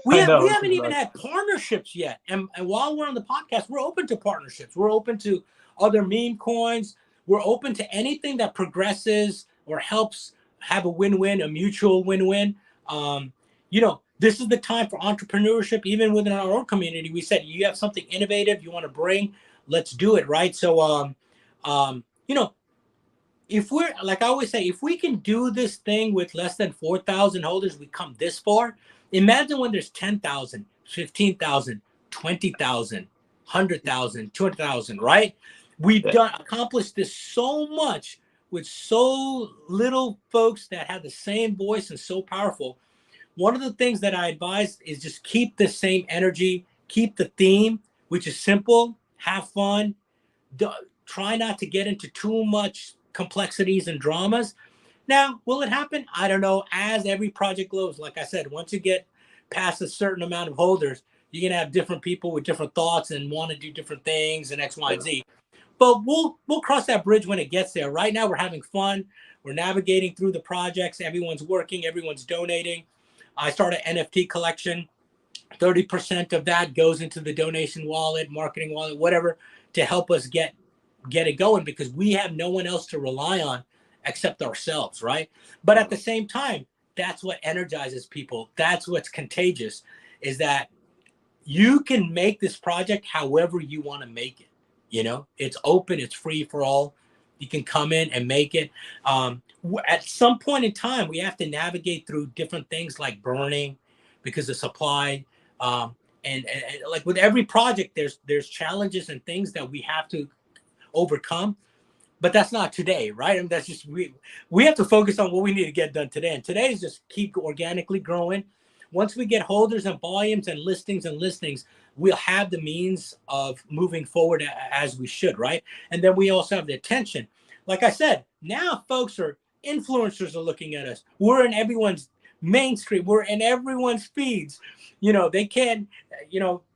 We haven't even had partnerships yet. And while we're on the podcast, we're open to partnerships. We're open to other meme coins. We're open to anything that progresses or helps have a win-win, a mutual win-win. This is the time for entrepreneurship. Even within our own community, we said, you have something innovative you want to bring, let's do it, right? So, if we're, like I always say, if we can do this thing with less than 4,000 holders, we come this far. Imagine when there's 10,000, 15,000, 20,000, 100,000, 200,000, right? We've accomplished this so much with so little folks that have the same voice and so powerful. One of the things that I advise is just keep the same energy, keep the theme, which is simple, have fun, try not to get into too much complexities and dramas. Now, will it happen? I don't know. As every project grows, like I said, once you get past a certain amount of holders, you're going to have different people with different thoughts and want to do different things and X, Y, and Z. But we'll cross that bridge when it gets there. Right now, we're having fun. We're navigating through the projects. Everyone's working. Everyone's donating. I started an NFT collection. 30% of that goes into the donation wallet, marketing wallet, whatever, to help us get it going, because we have no one else to rely on except ourselves, right? But at the same time, that's what energizes people. That's what's contagious, is that you can make this project however you want to make it. It's open, it's free for all. You can come in and make it. At some point in time, we have to navigate through different things like burning because of supply. And like with every project, there's challenges and things that we have to overcome. But that's not today, right? I mean, that's just we have to focus on what we need to get done today. And today is just keep organically growing. Once we get holders and volumes and listings, we'll have the means of moving forward as we should, right? And then we also have the attention. Like I said, now influencers are looking at us. We're in everyone's mainstream. We're in everyone's feeds. They can't,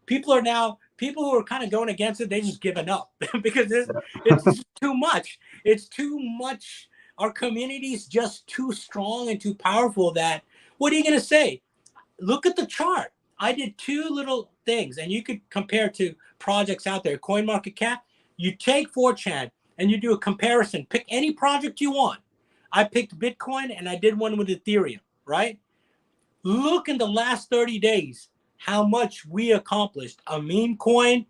people who are kind of going against it, they just given up because it's too much. It's too much. Our community is just too strong and too powerful that, what are you going to say? Look at the chart. I did 2 little things, and you could compare to projects out there. CoinMarketCap, you take 4chan and you do a comparison. Pick any project you want. I picked Bitcoin and I did one with Ethereum, right? Look in the last 30 days how much we accomplished. A meme coin,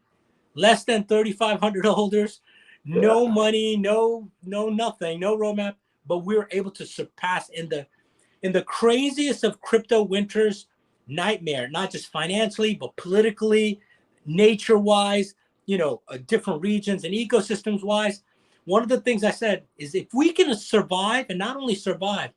less than 3,500 holders, Yeah. no money, no nothing, no roadmap, but we were able to surpass in the craziest of crypto winters nightmare, not just financially, but politically, nature-wise, different regions and ecosystems-wise. One of the things I said is if we can survive, and not only survive,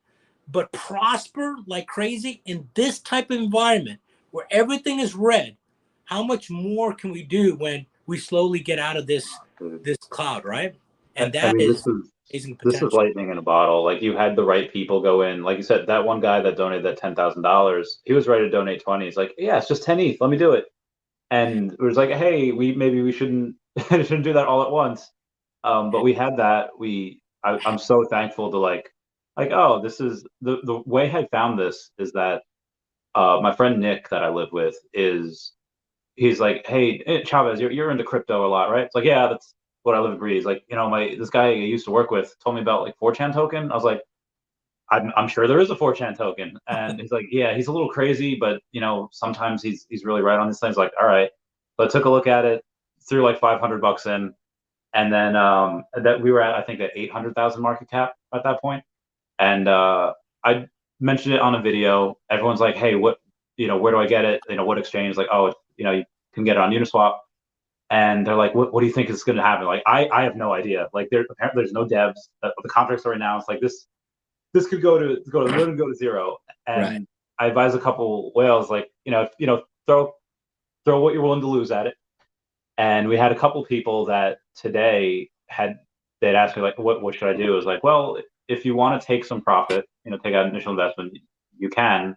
but prosper like crazy in this type of environment where everything is red, how much more can we do when we slowly get out of this cloud, right? And I that mean, is amazing this is potential. lightning in a bottle. Like you had the right people go in. Like you said, that one guy that donated that $10,000, he was ready to donate 20. He's like, yeah, it's just 10 ETH. Let me do it. And it was like, hey, we shouldn't shouldn't do that all at once. But we had that. I'm so thankful to oh, this is the way I found this is that my friend Nick that I live with he's like, hey, Chavez, you're into crypto a lot, right? It's like, yeah, that's what I live and breathe. He's like, this guy I used to work with told me about like 4chan token. I was like, I'm sure there is a 4chan token. And he's like, yeah, he's a little crazy, but sometimes he's really right on these things. Like, all right. So I took a look at it, threw like $500 in, and then that we were at I think at 800,000 market cap at that point. And I mentioned it on a video. Everyone's like, hey, where do I get it? What exchange? Like, oh, you can get it on Uniswap. And they're like, what do you think is going to happen? Like, I have no idea. Like, apparently there's no devs. The contracts are announced. Like this could go to literally go to zero. Right. And I advise a couple whales, like, throw what you're willing to lose at it. And we had a couple people that today they'd asked me like, what should I do? It was like, well, if you want to take some profit, take out initial investment, you can,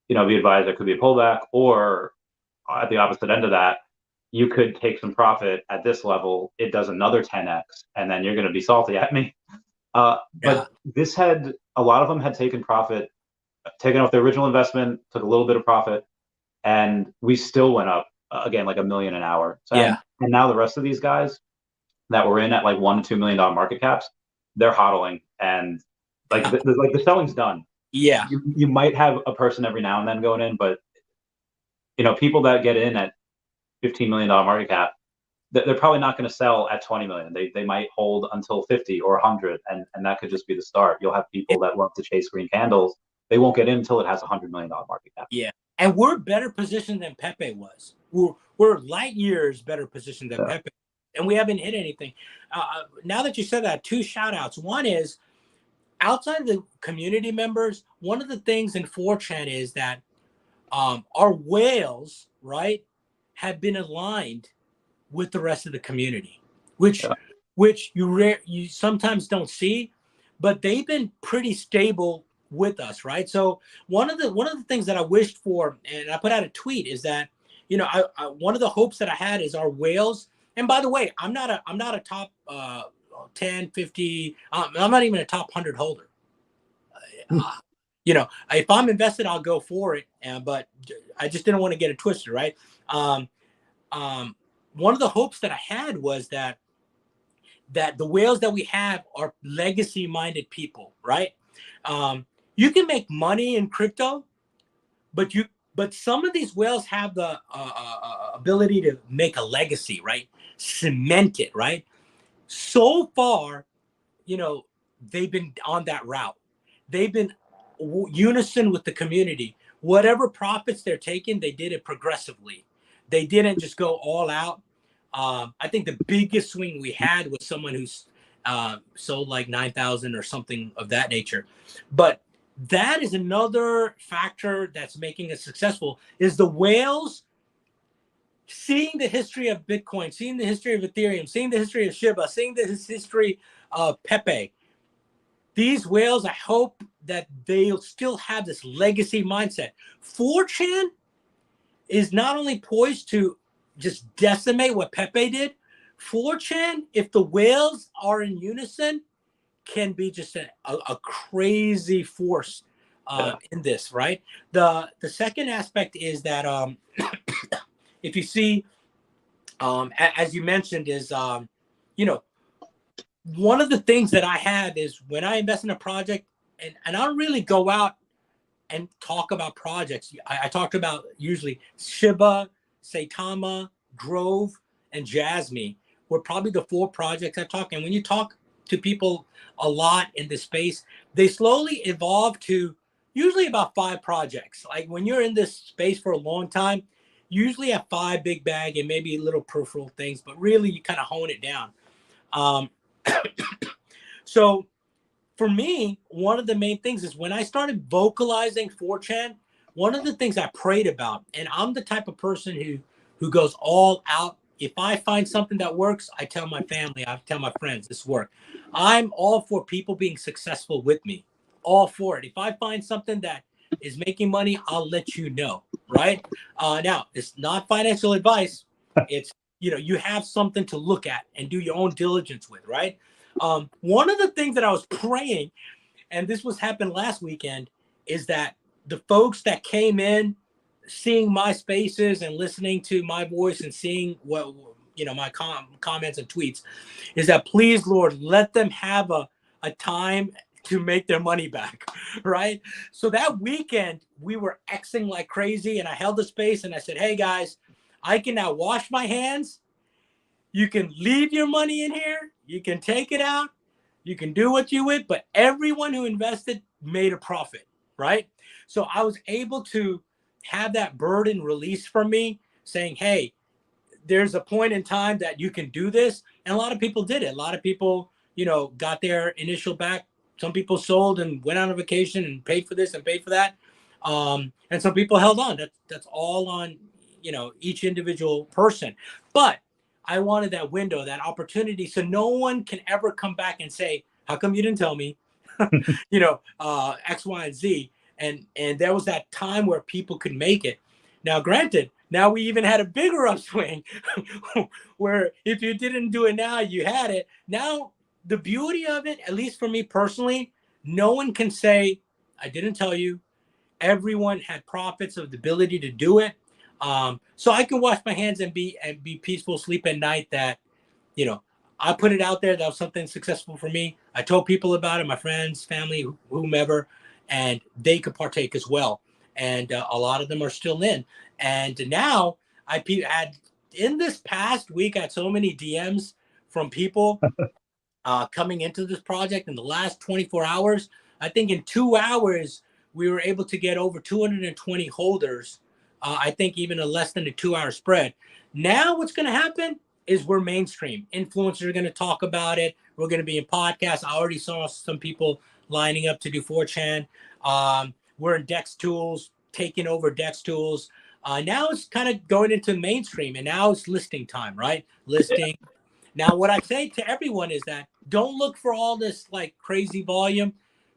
be advised there could be a pullback, or at the opposite end of that, you could take some profit at this level. It does another 10x, and then you're going to be salty at me. But this had a lot of them had taken profit, taken off their original investment, took a little bit of profit, and we still went up again like $1 million an hour. So, Yeah. and now the rest of these guys that were in at like $1 to $2 million market caps, they're hodling, and like the selling's done. Yeah. You might have a person every now and then going in, but people that get in at $15 million market cap, they're probably not going to sell at 20 million. They might hold until 50 or 100, and that could just be the start. You'll have people that love to chase green candles. They won't get in until it has $100 million market cap. Yeah, and we're better positioned than Pepe was. We're light years better positioned than Pepe, and we haven't hit anything. Now that you said that, two shout outs. One is outside of the community members. One of the things in 4chan is that our whales, right, have been aligned with the rest of the community, which you sometimes don't see, but they've been pretty stable with us, right? So one of the things that I wished for, and I put out a tweet, is that one of the hopes that I had is our whales. And by the way, I'm not a top 10, 50. I'm not even a top 100 holder. If I'm invested, I'll go for it. But I just didn't want to get it twisted, right? One of the hopes that I had was that the whales that we have are legacy-minded people, right? You can make money in crypto, but some of these whales have the ability to make a legacy, right? Cement it, right? So far, they've been on that route. They've been unison with the community. Whatever profits they're taking, they did it progressively. They didn't just go all out. I think the biggest swing we had was someone who's sold like 9,000 or something of that nature. But that is another factor that's making us successful, is the whales seeing the history of Bitcoin, seeing the history of Ethereum, seeing the history of Shiba, seeing the history of Pepe. These whales, I hope that they'll still have this legacy mindset. 4chan is not only poised to just decimate what Pepe did. 4chan, if the whales are in unison, can be just a crazy force in this, right? The second aspect is that if you see, as you mentioned, is the one of the things that I have is when I invest in a project, and I don't really go out and talk about projects. I talked about usually Shiba, Saitama, Grove, and Jasmine were probably the 4 projects I talk. And when you talk to people a lot in this space, they slowly evolve to usually about 5 projects. Like when you're in this space for a long time, you usually have 5 big bag and maybe little peripheral things, but really you kind of hone it down. Um, so for me, one of the main things is when I started vocalizing 4chan, one of the things I prayed about, and I'm the type of person who goes all out. If I find something that works, I tell my family, I tell my friends, this worked. I'm all for people being successful with me, all for it. If I find something that is making money, I'll let you know, right? Now, it's not financial advice. It's, you have something to look at and do your own diligence with, right? One of the things that I was praying, and this was happened last weekend, is that the folks that came in, seeing my spaces and listening to my voice and seeing what my comments and tweets, is that please, Lord, let them have a time to make their money back, right? So that weekend we were Xing like crazy, and I held the space and I said, hey guys, I can now wash my hands. You can leave your money in here. You can take it out. You can do what you would, but everyone who invested made a profit, right? So I was able to have that burden released from me saying, hey, there's a point in time that you can do this. And a lot of people did it. A lot of people, got their initial back. Some people sold and went on a vacation and paid for this and paid for that. And some people held on. That's all on, each individual person. But I wanted that window, that opportunity, so no one can ever come back and say, how come you didn't tell me? X, Y, and Z. And there was that time where people could make it. Now, granted, now we even had a bigger upswing where if you didn't do it now, you had it. Now, the beauty of it, at least for me personally, no one can say, I didn't tell you. Everyone had profits of the ability to do it. So I can wash my hands and be peaceful, sleep at night that, I put it out there. That was something successful for me. I told people about it, my friends, family, whomever, and they could partake as well. And a lot of them are still in. And now I had in this past week, I had so many DMs from people coming into this project in the last 24 hours. I think in 2 hours, we were able to get over 220 holders. I think even a less than a 2-hour spread. Now what's going to happen is we're mainstream. Influencers are going to talk about it. We're going to be in podcasts. I already saw some people lining up to do 4chan. We're in Dex Tools, taking over Dex Tools. Now it's kind of going into mainstream, and now it's listing time, right? Listing. Now, what I say to everyone is that don't look for all this like crazy volume.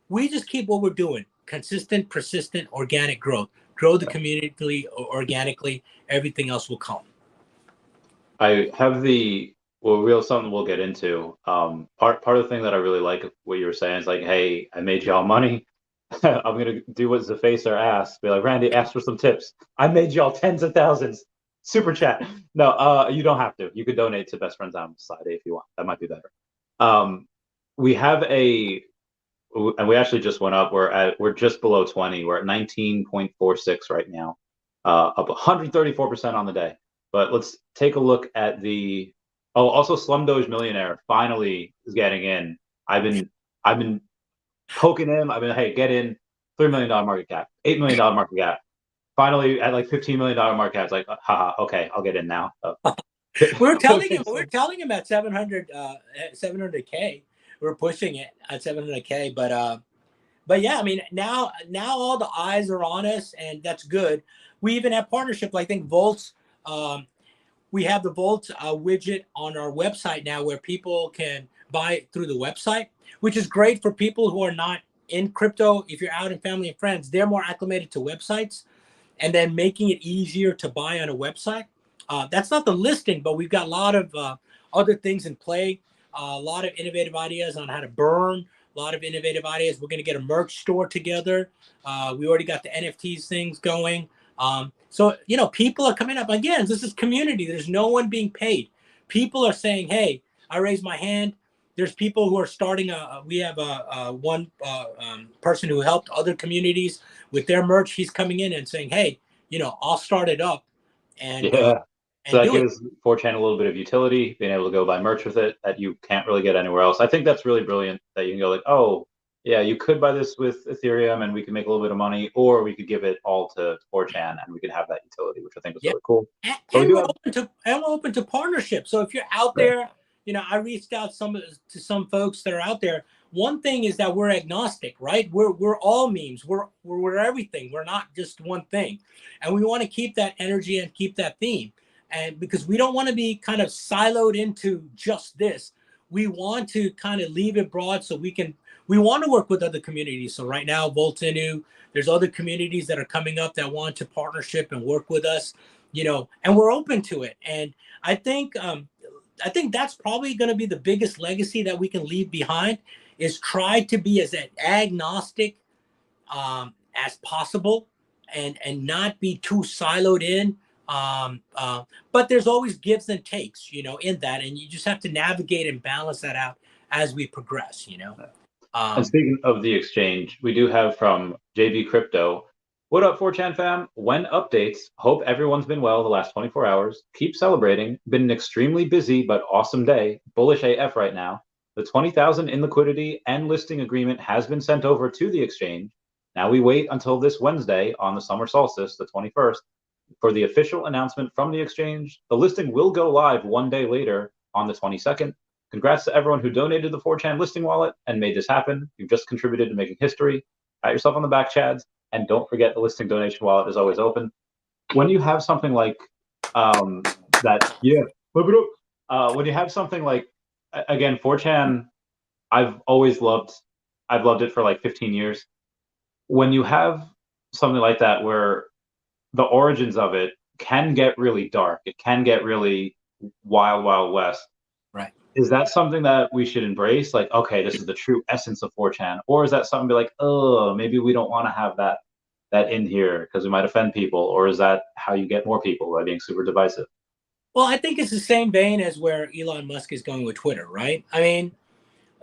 We just keep what we're doing. Consistent, persistent, organic growth. Grow the community organically. Everything else will come. I have something we'll get into. Part of the thing that I really like what you were saying is like, hey, I made y'all money. I'm gonna do what Zafacer asked. Be like, Randy, ask for some tips. I made y'all tens of thousands. Super chat. No, you don't have to. You could donate to Best Friends on Friday if you want. That might be better. We have and we actually just went up. We're just below 20. We're at 19.46 right now, up 134% on the day. But let's take a look at also Slumdoge Millionaire finally is getting in. I've been poking him. Hey, get in. $3 million market cap, $8 million market cap. Finally at like $15 million market cap. It's like, haha, okay, I'll get in now. We're telling him at 700K. We're pushing it at 700K, but yeah, I mean, now all the eyes are on us, and that's good. We even have partnership. I think Volts. We have the Volt widget on our website now, where people can buy through the website, which is great for people who are not in crypto. If you're out in family and friends, they're more acclimated to websites, and then making it easier to buy on a website. That's not the listing, but we've got a lot of other things in play. A lot of innovative ideas on how to burn. A lot of innovative ideas. We're going to get a merch store together. We already got the NFTs things going. So, people are coming up. Again, this is community. There's no one being paid. People are saying, hey, I raised my hand. There's people who are starting we have one person who helped other communities with their merch. He's coming in and saying, hey, I'll start it up and Yeah. So that do it. gives 4chan a little bit of utility, being able to go buy merch with it that you can't really get anywhere else. I think that's really brilliant that you can go like, oh, yeah, you could buy this with Ethereum and we can make a little bit of money, or we could give it all to 4chan and we could have that utility, which I think was Yeah. really cool. And, But we and do we're have, open to partnership. So if you're out right. there, I reached out to some folks that are out there. One thing is that we're agnostic, right? We're all memes. We're everything. We're not just one thing, and we want to keep that energy and keep that theme. And because we don't want to be kind of siloed into just this, we want to kind of leave it broad so we want to work with other communities. So right now, Voltinu, there's other communities that are coming up that want to partnership and work with us, and we're open to it. And I think that's probably going to be the biggest legacy that we can leave behind is try to be as agnostic as possible and not be too siloed in. But there's always gives and takes, in that, and you just have to navigate and balance that out as we progress. And speaking of the exchange, we do have from JB Crypto. What up, 4chan fam? When updates, hope everyone's been well the last 24 hours. Keep celebrating. Been an extremely busy but awesome day. Bullish AF right now. The 20,000 in liquidity and listing agreement has been sent over to the exchange. Now we wait until this Wednesday on the summer solstice, the 21st, for the official announcement from the exchange. The listing will go live one day later on the 22nd. Congrats to everyone who donated the 4chan listing wallet and made this happen. You've just contributed to making history. Pat yourself on the back, Chads. And don't forget the listing donation wallet is always open. When you have something like that, yeah, when you have something like, again, 4chan, I've loved it for like 15 years. When you have something like that where the origins of it can get really dark, it can get really wild, wild west. Right. Is that something that we should embrace? Like, okay, this is the true essence of 4chan, or is that something to be like, oh, maybe we don't want to have that in here because we might offend people, or is that how you get more people by being super divisive? Well, I think it's the same vein as where Elon Musk is going with Twitter, right? I mean,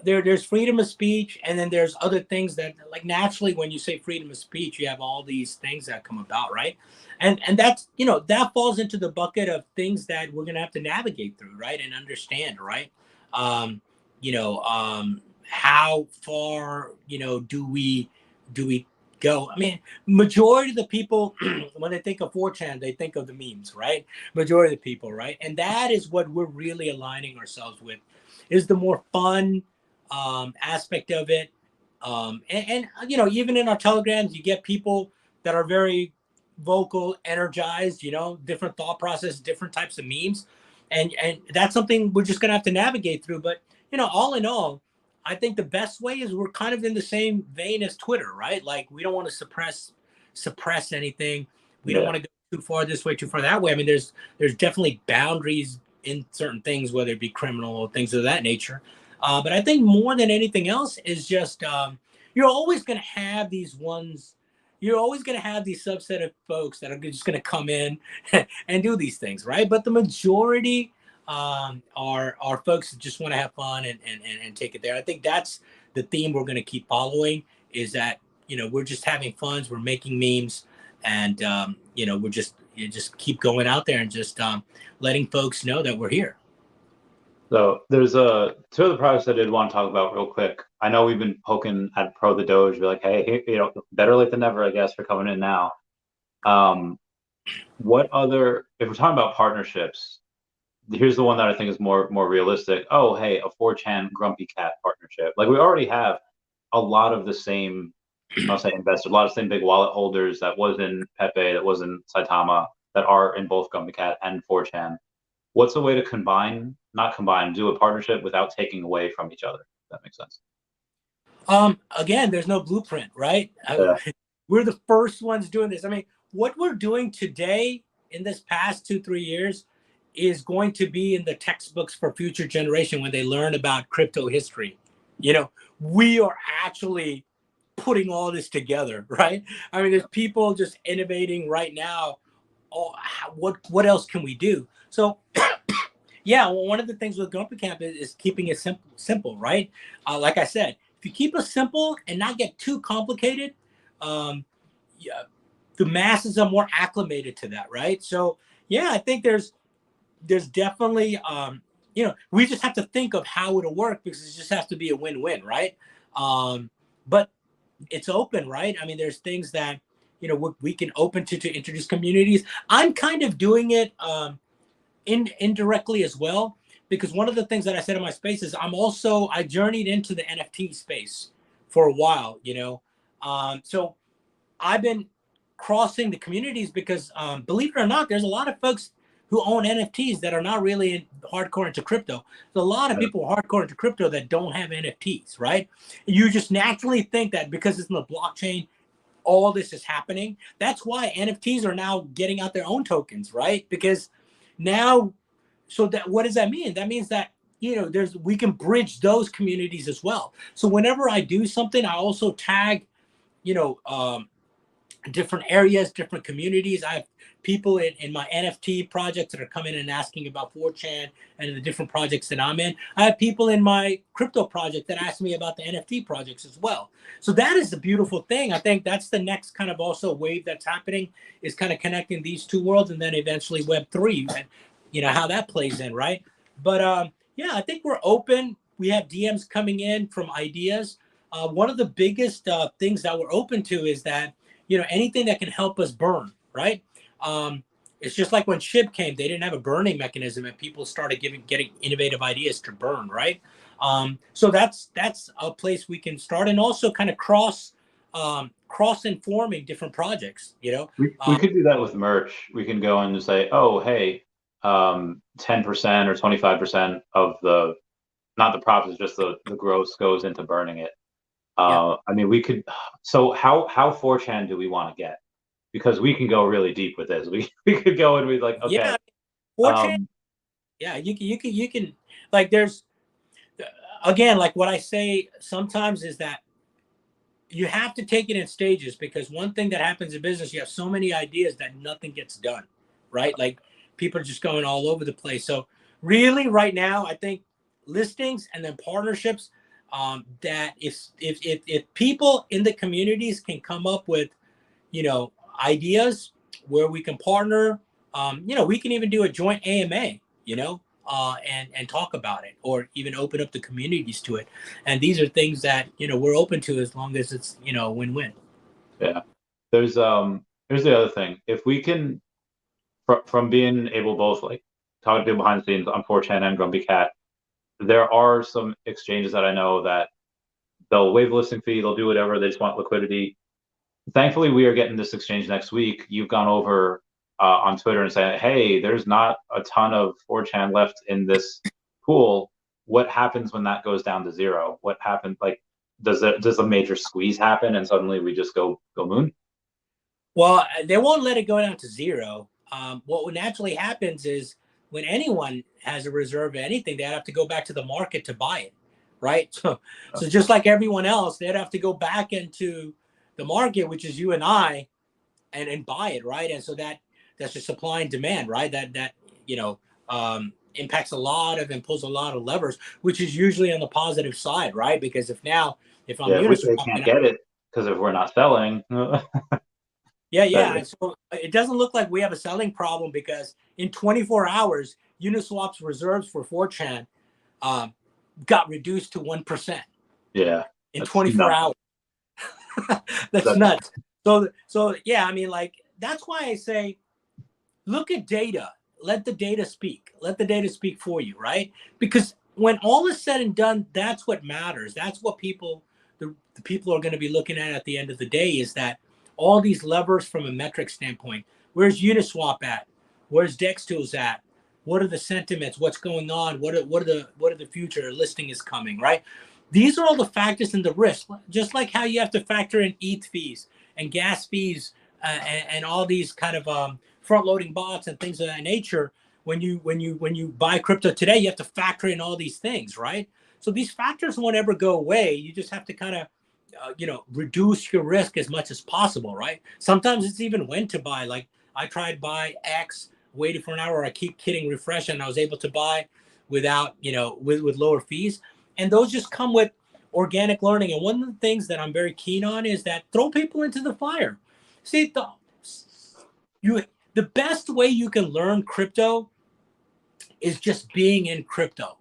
there's freedom of speech, and then there's other things that, like, naturally when you say freedom of speech, you have all these things that come about, right? And that's, that falls into the bucket of things that we're gonna have to navigate through, right, and understand, right? um how far, do we go? I mean, majority of the people when they think of 4chan, they think of the memes, right? Majority of the people, right? And that is what we're really aligning ourselves with, is the more fun aspect of it. And even in our telegrams, you get people that are very vocal, energized, different thought process, different types of memes. And that's something we're just going to have to navigate through. But, all in all, I think the best way is we're kind of in the same vein as Twitter, right? Like, we don't want to suppress anything. We don't want to go too far this way, too far that way. I mean, there's definitely boundaries in certain things, whether it be criminal or things of that nature. But I think more than anything else is just you're always going to have these ones. You're always going to have these subset of folks that are just going to come in and do these things, right? But the majority are folks that just want to have fun and take it there. I think that's the theme we're going to keep following, is that, we're just having fun, we're making memes, and we're just keep going out there and just letting folks know that we're here. So there's two other projects I did want to talk about real quick. I know we've been poking at Pro the Doge, be like, hey, better late than never, I guess, for coming in now. What other, if we're talking about partnerships, here's the one that I think is more realistic. Oh, hey, a 4chan Grumpy Cat partnership. Like, we already have a lot of the same, I'll say investors, a lot of the same big wallet holders that was in Pepe, that was in Saitama, that are in both Grumpy Cat and 4chan. What's a way to do a partnership without taking away from each other? If that makes sense. Again, there's no blueprint, right? Yeah. We're the first ones doing this. I mean, what we're doing today in this past 2-3 years is going to be in the textbooks for future generation when they learn about crypto history. We are actually putting all this together, right? I mean, there's people just innovating right now. Oh, what else can we do? So Yeah, well, one of the things with Grumpy Camp is keeping it simple, right? Like I said, if you keep it simple and not get too complicated, yeah, the masses are more acclimated to that, right? So yeah, I think there's definitely we just have to think of how it'll work, because it just has to be a win-win, right? But it's open, right? I mean, there's things that we can open to introduce communities. I'm kind of doing it indirectly as well, because one of the things that I said in my space is I journeyed into the NFT space for a while, so I've been crossing the communities because, believe it or not, there's a lot of folks who own NFTs that are not really hardcore into crypto. There's a lot of people hardcore into crypto that don't have NFTs, right? You just naturally think that because it's in the blockchain, all this is happening. That's why NFTs are now getting out their own tokens, right? Because now, so that what does that mean? That means that we can bridge those communities as well. So whenever I do something, I also tag, you know, um, different areas, different communities. I have people in my NFT projects that are coming and asking about 4chan and the different projects that I'm in. I have people in my crypto project that ask me about the NFT projects as well. So that is the beautiful thing. I think that's the next kind of also wave that's happening, is kind of connecting these two worlds, and then eventually Web3, and how that plays in, right? But yeah, I think we're open. We have DMs coming in from ideas. One of the biggest things that we're open to is that anything that can help us burn, right? It's just like when SHIB came, they didn't have a burning mechanism, and people started getting innovative ideas to burn, right? So that's a place we can start, and also kind of cross informing different projects. We could do that with merch. We can go in and say, oh, hey, 10% or 25% of the, not the profits, just the gross goes into burning it. Yeah, I mean, we could. So how 4chan do we want to get? Because we can go really deep with this. We could go and be like, okay, yeah, 4chan. um, Yeah, you can like there's again, like what I say sometimes is that you have to take it in stages, because one thing that happens in business, you have so many ideas that nothing gets done, right? Like people are just going all over the place. So really right now, I think listings and then partnerships, that if people in the communities can come up with, ideas where we can partner, we can even do a joint AMA, and talk about it, or even open up the communities to it. And these are things that we're open to, as long as it's win-win. yeah. Here's the other thing. If we can, from being able both like talking to people behind the scenes on 4chan and Grumpy Cat, there are some exchanges that I know that they'll waive the listing fee, they'll do whatever, they just want liquidity. Thankfully, we are getting this exchange next week. You've gone over on Twitter and said, hey, there's not a ton of 4chan left in this pool. What happens when that goes down to zero? What happens? Like, does a major squeeze happen and suddenly we just go moon? Well, they won't let it go down to zero. What naturally happens is, when anyone has a reserve of anything, they have to go back to the market to buy it, right? So just like everyone else, they'd have to go back into the market, which is you and I, and buy it, right? And so that's just supply and demand, right? That impacts a lot of and pulls a lot of levers, which is usually on the positive side, right? Because if I'm Yeah, if they Uniswap, can't get it because if we're not selling, yeah. that, And so it doesn't look like we have a selling problem, because in 24 hours, Uniswap's reserves for 4chan got reduced to 1% yeah, in that's 24 nuts. hours. That's That, nuts. So yeah, I mean, like, that's why I say, look at data. Let the data speak. Let the data speak for you, right? Because when all is said and done, that's what matters. That's what the people are going to be looking at the end of the day, is that all these levers from a metric standpoint. Where's Uniswap at? Where's DexTools at? What are the sentiments? What's going on? What are the future listing is coming, right? These are all the factors in the risk. Just like how you have to factor in ETH fees and gas fees, and all these kind of front loading bots and things of that nature. When you buy crypto today, you have to factor in all these things, right? So these factors won't ever go away. You just have to kind of reduce your risk as much as possible, right? Sometimes it's even when to buy. Like, I tried buy X waited for an hour, or I keep hitting refresh, and I was able to buy without, with lower fees. And those just come with organic learning. And one of the things that I'm very keen on is that throw people into the fire. See, the best way you can learn crypto is just being in crypto.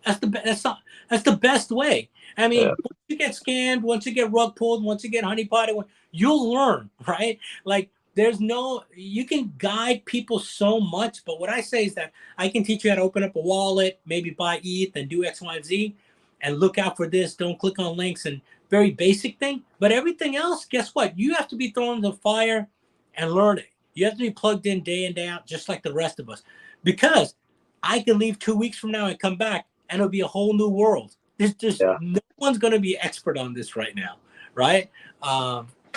That's the best way. I mean, Yeah. once you get scammed, once you get rug pulled, once you get honeypotted, you'll learn, right? Like you can guide people so much, but what I say is that I can teach you how to open up a wallet, maybe buy ETH and do X, Y, and Z, and look out for this. Don't click on links, and very basic thing. But everything else, guess what? You have to be thrown in the fire and learn it. You have to be plugged in day in, day out, just like the rest of us, because I can leave 2 weeks from now and come back, and it'll be a whole new world. There's no one's going to be expert on this right now, right?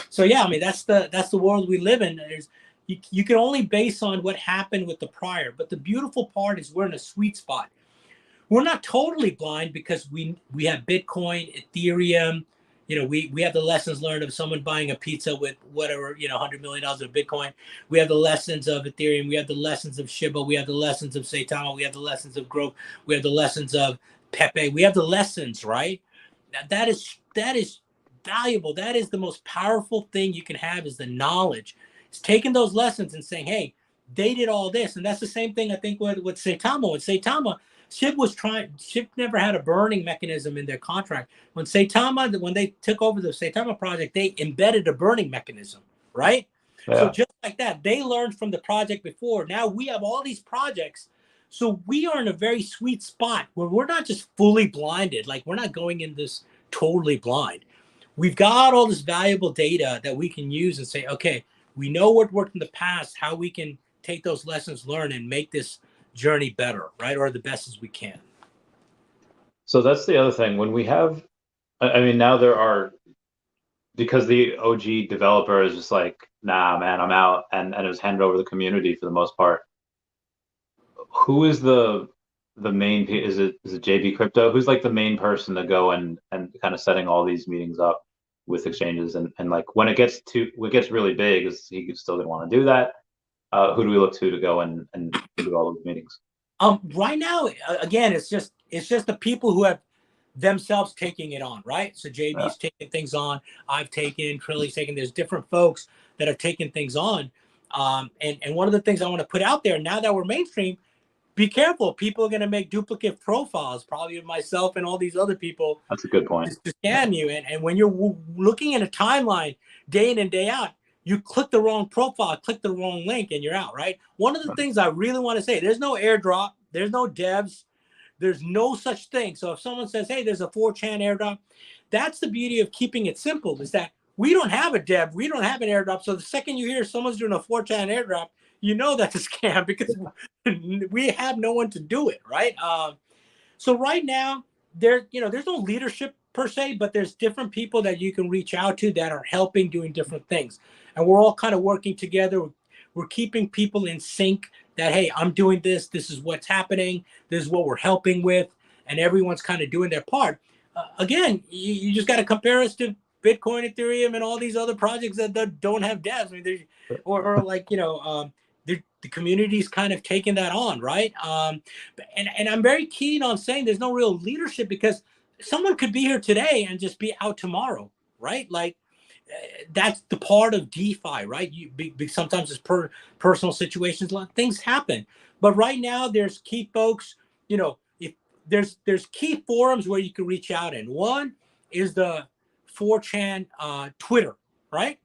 So yeah, I mean that's the world we live in. You can only base on what happened with the prior, but the beautiful part is we're in a sweet spot. We're not totally blind because we have Bitcoin, Ethereum. We have the lessons learned of someone buying a pizza with whatever, $100 million of Bitcoin. We have the lessons of Ethereum. We have the lessons of Shiba. We have the lessons of Saitama. We have the lessons of Growth. We have the lessons of Pepe. We have the lessons, right? That is valuable. That is the most powerful thing you can have, is the knowledge. It's taking those lessons and saying, hey, they did all this. And that's the same thing I think with Saitama. With Saitama, SHIB never had a burning mechanism in their contract. When they took over the Saitama project, they embedded a burning mechanism, right? Yeah. So just like that, they learned from the project before. Now we have all these projects. So we are in a very sweet spot where we're not just fully blinded. Like, we're not going in this totally blind. We've got all this valuable data that we can use and say, okay, we know what worked in the past, how we can take those lessons learned and make this journey better, right? Or the best as we can. So that's the other thing. When we have, I mean, now there are, because the OG developer is just like, nah, man, I'm out, and it was handed over to the community for the most part. Who is the main? Is it JB Crypto? Who's like the main person to go and kind of setting all these meetings up with exchanges, and like when it gets really big, is he still gonna want to do that? Who do we look to go and do all those meetings? Right now, again, it's just the people who have themselves taking it on, right? So JB's taking things on. I've taken, Trilly's taken. There's different folks that have taken things on. And one of the things I want to put out there now that we're mainstream, be careful. People are going to make duplicate profiles, probably of myself and all these other people. That's a good point. To scam you. And when you're looking at a timeline day in and day out, you click the wrong profile, click the wrong link, and you're out, right? One of the things I really want to say, there's no airdrop, there's no devs, there's no such thing. So if someone says, hey, there's a 4chan airdrop, that's the beauty of keeping it simple, is that we don't have a dev, we don't have an airdrop. So the second you hear someone's doing a 4chan airdrop, you know that's a scam, because we have no one to do it, right? So right now, there's no leadership per se, but there's different people that you can reach out to that are helping, doing different things. And we're all kind of working together. We're keeping people in sync that, hey, I'm doing this. This is what's happening. This is what we're helping with. And everyone's kind of doing their part. Again, you just got to compare us to Bitcoin, Ethereum, and all these other projects that don't have devs. I mean, the community's kind of taking that on, right? And I'm very keen on saying there's no real leadership, because someone could be here today and just be out tomorrow, right? Like, that's the part of DeFi, right? Sometimes it's personal situations, things happen. But right now, there's key folks. If there's key forums where you can reach out in. One is the 4chan Twitter, right?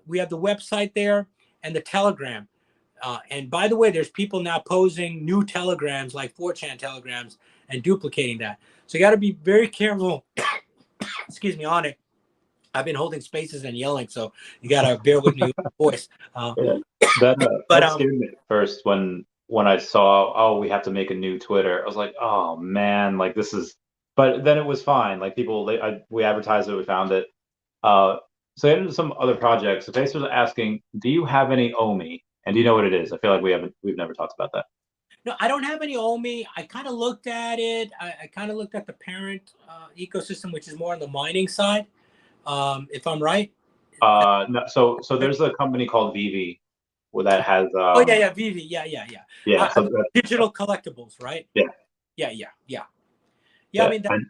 We have the website there and the Telegram. And by the way, there's people now posing new telegrams, like 4chan telegrams, and duplicating that. So you got to be very careful, excuse me, on it. I've been holding spaces and yelling, so you got to bear with me with my voice. That scared me at first when I saw, oh, we have to make a new Twitter. I was like, oh man, like this is. But then it was fine. Like we advertised it, we found it. So into some other projects. So Face was asking, do you have any OMI? And do you know what it is? I feel like we've never talked about that. No, I don't have any OMI. I kind of looked at it. I kind of looked at the parent ecosystem, which is more on the mining side. If I'm right. No, so there's a company called Vivi, where that has Oh yeah, VV, yeah. yeah. So Digital collectibles, right? yeah, Yeah. I mean, And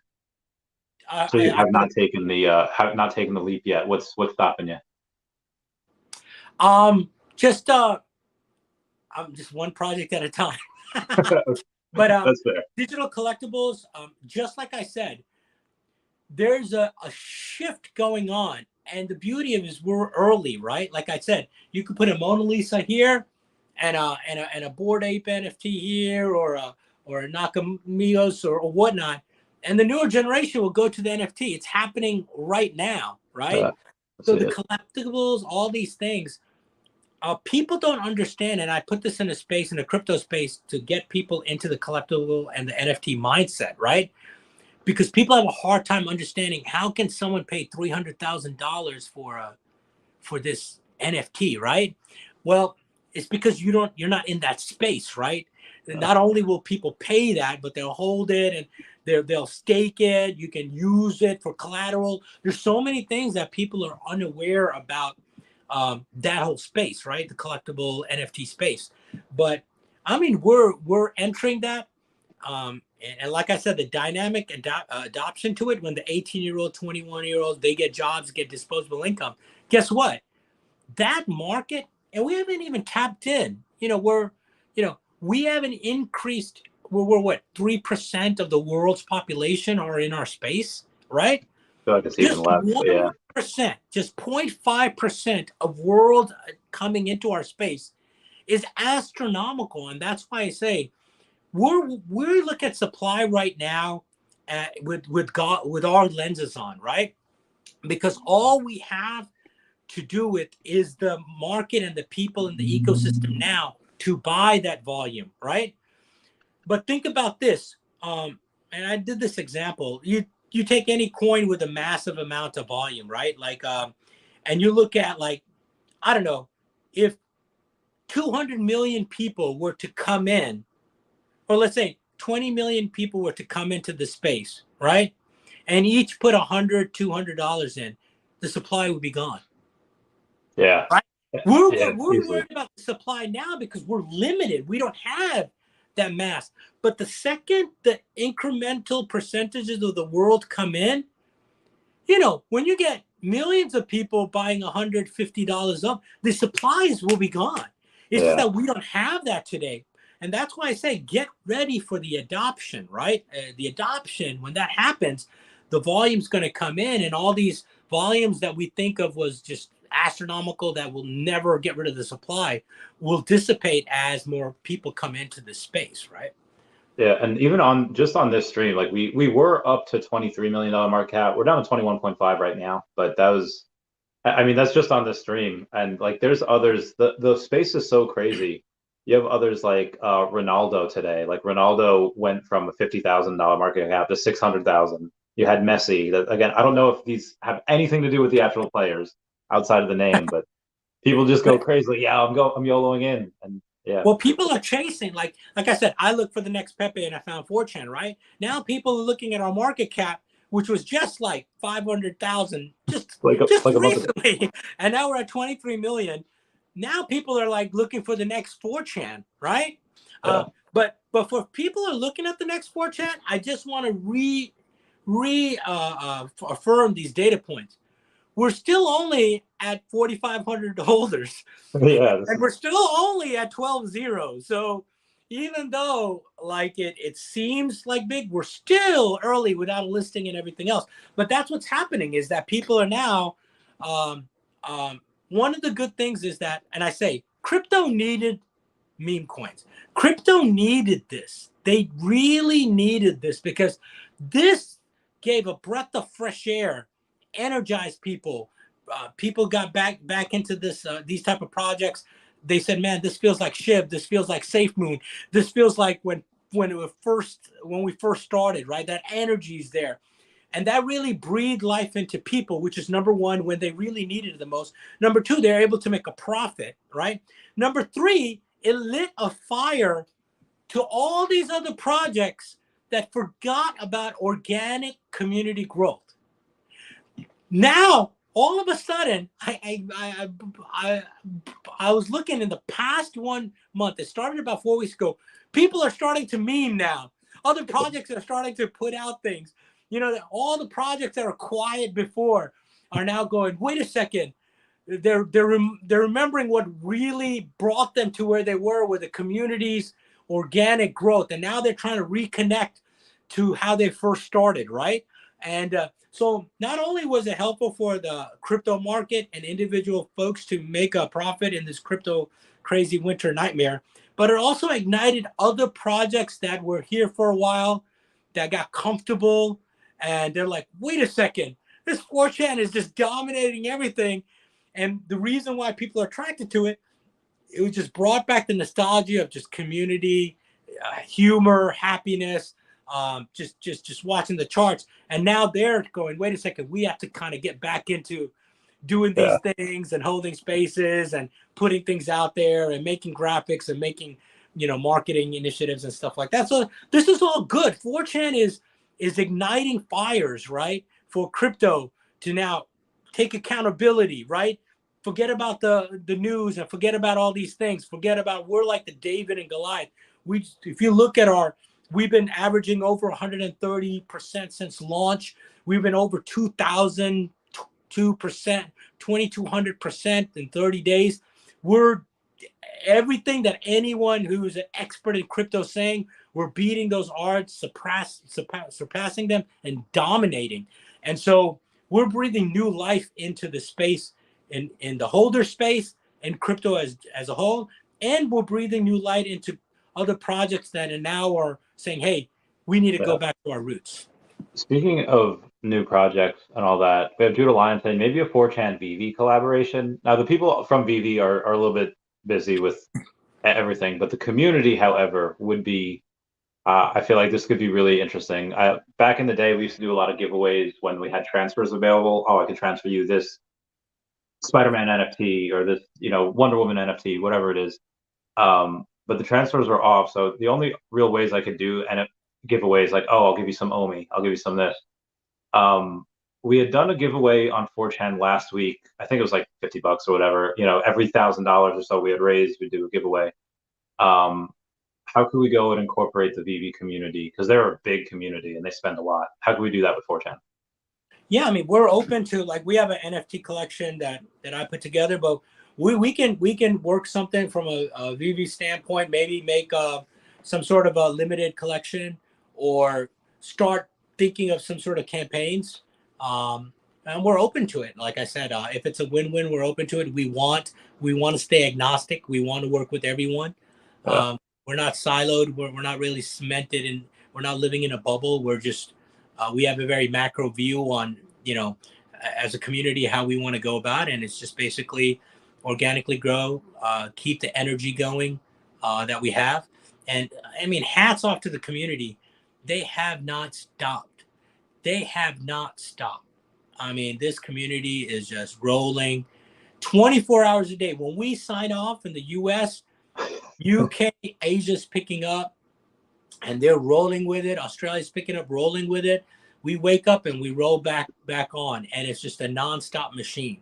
so you I have not taken the leap yet. What's stopping you? just I'm just one project at a time. But That's fair. digital collectibles, just like I said, there's a shift going on. And the beauty of it is we're early, right? Like I said, you could put a Mona Lisa here and a Bored Ape NFT here, or a Nakamios or whatnot. And the newer generation will go to the NFT. It's happening right now, right? So the collectibles, all these things, people don't understand. And I put this in a space, in a crypto space, to get people into the collectible and the NFT mindset, right? Because people have a hard time understanding, how can someone pay $300,000 for this NFT, right? Well, it's because you're not in that space, right? And not only will people pay that, but they'll hold it and they'll stake it. You can use it for collateral. There's so many things that people are unaware about, that whole space, right? The collectible NFT space. But I mean, we're entering that. And like I said, the dynamic adoption to it, when the 18-year-old, 21-year-olds, they get jobs, get disposable income. Guess what? That market, and we haven't even tapped in. We haven't increased. We're what, 3% of the world's population are in our space, right? I feel like it's even Just less. 1%, just 0.5% of world coming into our space is astronomical, and that's why I say, we look at supply right now with our lenses on, right? Because all we have to do with is the market and the people in the ecosystem now to buy that volume, right? But think about this, and I did this example. You take any coin with a massive amount of volume, right? Like, and you look at, like, I don't know, if 200 million people were to come in, or let's say 20 million people were to come into the space, right? And each put $100, $200 in, the supply would be gone. Yeah. Right? We're Easily. worried about the supply now because we're limited. We don't have that mass. But the second the incremental percentages of the world come in, when you get millions of people buying $150 up, the supplies will be gone. It's just that we don't have that today. And that's why I say, get ready for the adoption, right? The adoption, when that happens, the volume's going to come in, and all these volumes that we think of was just astronomical, that will never get rid of the supply, will dissipate as more people come into the space, right? Yeah, and even on this stream, like we were up to $23 million market cap. We're down to 21.5 right now, but that was, I mean, that's just on the stream. And like, there's others. The space is so crazy. You have others like Ronaldo today. Like, Ronaldo went from a $50,000 market cap to 600,000. You had Messi. That, again, I don't know if these have anything to do with the actual players outside of the name, but people just go crazy. Yeah, I'm YOLOing in, and yeah. Well, people are chasing, like I said, I looked for the next Pepe and I found 4chan, right? Now people are looking at our market cap, which was just like 500,000 just recently, and now we're at 23 million. Now people are like looking for the next 4chan, right? Yeah. But for people who are looking at the next 4chan, I just want to affirm these data points. We're still only at 4,500 holders. Yeah. And we're still only at 12 zeros. So even though like it seems like big, we're still early without a listing and everything else. But that's what's happening, is that people are now, one of the good things is that, and I say, crypto needed meme coins. Crypto needed this. They really needed this, because this gave a breath of fresh air, energized people. People got back into this these type of projects. They said, "Man, this feels like SHIB. This feels like SafeMoon. This feels like when we first started, right? That energy is there." And that really breathed life into people, which is number one, when they really needed it the most. Number two, they're able to make a profit, right? Number three, it lit a fire to all these other projects that forgot about organic community growth. Now all of a sudden, I was looking in the past 1 month. It started about 4 weeks ago. People are starting to meme now. Other projects are starting to put out things. You know, all the projects that are quiet before are now going, wait a second. They're remembering what really brought them to where they were the community's organic growth, and now they're trying to reconnect to how they first started, right? And so not only was it helpful for the crypto market and individual folks to make a profit in this crypto crazy winter nightmare, but it also ignited other projects that were here for a while that got comfortable, and they're like, wait a second, this 4chan is just dominating everything. And the reason why people are attracted to it, it was just brought back the nostalgia of just community, humor, happiness, just watching the charts. And now they're going, wait a second, we have to kind of get back into doing these things and holding spaces and putting things out there and making graphics and making, you know, marketing initiatives and stuff like that. So this is all good. 4chan is igniting fires, right, for crypto to now take accountability, right? Forget about the news and forget about all these things. Forget about, we're like the David and Goliath. If you look at we've been averaging over 130% since launch. We've been over 2,002%, 2,200% in 30 days. We're everything that anyone who's an expert in crypto saying, we're beating those odds, surpassing them, and dominating. And so we're breathing new life into the space, in the holder space, and crypto as a whole. And we're breathing new light into other projects that are now saying, hey, we need to go back to our roots. Speaking of new projects and all that, we have Judah Lyon saying maybe a 4chan VV collaboration. Now, the people from VV are a little bit busy with everything, but the community, however, would be, I feel like this could be really interesting. Back in the day, we used to do a lot of giveaways when we had transfers available. Oh, I can transfer you this Spider-Man NFT or this, you know, Wonder Woman NFT, whatever it is. But the transfers were off. So the only real ways I could do and giveaways like, oh, I'll give you some OMI, I'll give you some this. We had done a giveaway on 4chan last week. I think it was like $50 or whatever. You know, every $1,000 or so we had raised, we'd do a giveaway. How could we go and incorporate the VV community? Because they're a big community and they spend a lot. How can we do that with 4chan? Yeah, I mean, we're open to, like, we have an NFT collection that I put together, but we can work something from a VV standpoint, maybe make some sort of a limited collection or start thinking of some sort of campaigns. And we're open to it. Like I said, if it's a win-win, we're open to it. We want to stay agnostic. We want to work with everyone. We're not siloed. We're not really cemented, and we're not living in a bubble. We're just we have a very macro view on, you know, as a community, how we want to go about it. And it's just basically organically grow, keep the energy going that we have. And I mean, hats off to the community. They have not stopped. They have not stopped. I mean, this community is just rolling 24 hours a day. When we sign off in the US, UK, Asia's picking up, and they're rolling with it. Australia's picking up, rolling with it. We wake up and we roll back on, and it's just a nonstop machine.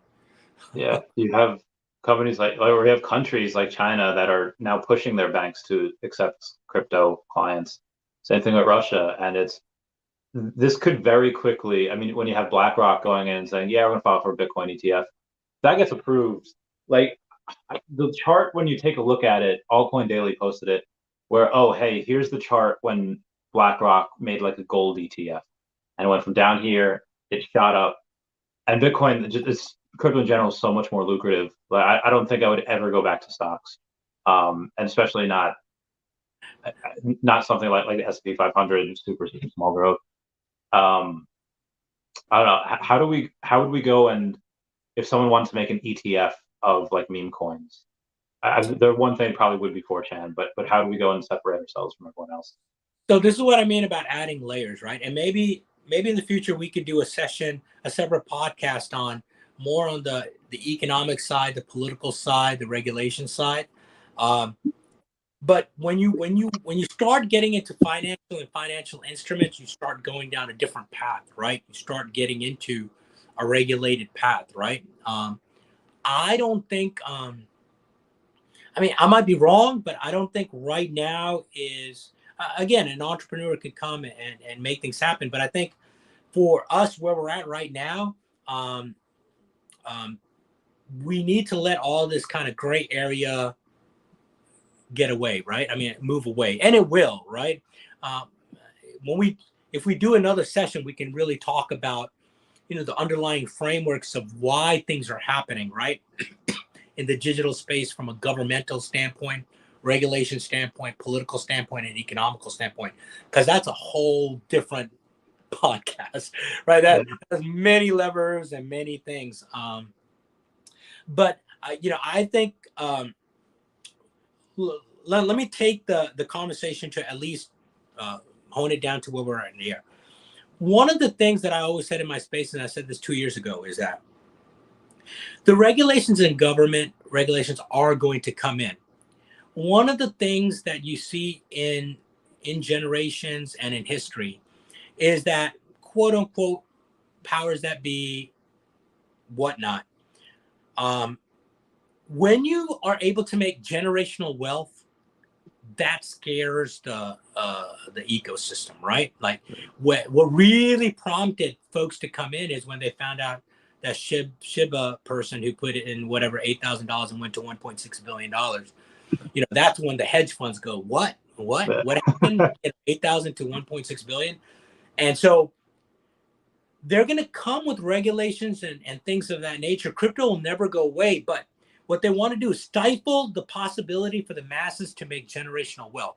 Yeah, you have companies or we have countries like China that are now pushing their banks to accept crypto clients. Same thing with Russia, and this could very quickly. I mean, when you have BlackRock going in and saying, "Yeah, we're going to file for a Bitcoin ETF," that gets approved. Like the chart, when you take a look at it, Altcoin Daily posted it, where, oh, hey, here's the chart when BlackRock made like a gold ETF, and it went from down here, it shot up, and Bitcoin, just crypto in general, is so much more lucrative. Like I don't think I would ever go back to stocks, and especially not something like the S&P 500, super small growth. I don't know. How would we go, and if someone wanted to make an ETF of like meme coins, the one thing probably would be 4chan, but how do we go and separate ourselves from everyone else? So this is what I mean about adding layers, right? And maybe in the future we could do a separate podcast on more on the economic side, the political side, the regulation side. But when you start getting into financial instruments, you start going down a different path, right? You start getting into a regulated path, right? I don't think, I mean, I might be wrong, but I don't think right now is, again, an entrepreneur could come and make things happen. But I think for us, where we're at right now, um, um, we need to let all this kind of gray area get away, right? I mean, move away, and it will, right? Um, if we do another session, we can really talk about, the underlying frameworks of why things are happening, right? In the digital space from a governmental standpoint, regulation standpoint, political standpoint, and economical standpoint, because that's a whole different podcast, right? That has many levers and many things. But I think let me take the conversation to at least hone it down to where we're at here. One of the things that I always said in my space, and I said this 2 years ago, is that the regulations in government regulations are going to come in. One of the things that you see in generations and in history is that quote unquote powers that be, whatnot. When you are able to make generational wealth, that scares the ecosystem, right? Like what really prompted folks to come in is when they found out that Shiba person who put it in whatever $8,000 and went to $1.6 billion. That's when the hedge funds go, what happened? 8,000 to 1.6 billion. And so they're going to come with regulations and things of that nature. Crypto will never go away, but what they want to do is stifle the possibility for the masses to make generational wealth.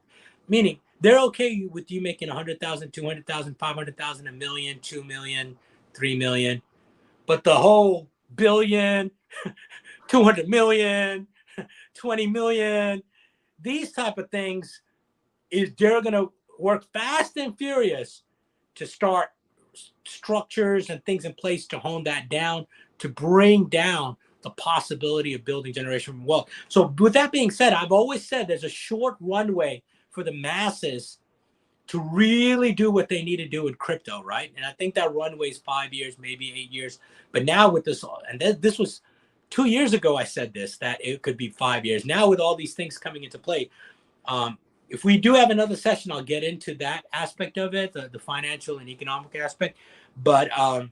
Meaning they're okay with you making 100,000, 200,000, 500,000, a million, 2 million, 3 million, but the whole billion, 200 million, 20 million, these type of things, they're going to work fast and furious to start structures and things in place to hone that down, to bring down the possibility of building generational wealth. So with that being said, I've always said there's a short runway for the masses to really do what they need to do in crypto, right? And I think that runway is 5 years, maybe 8 years. But now with this, and this was 2 years ago, I said this, that it could be 5 years. Now with all these things coming into play, if we do have another session, I'll get into that aspect of it, the financial and economic aspect. But I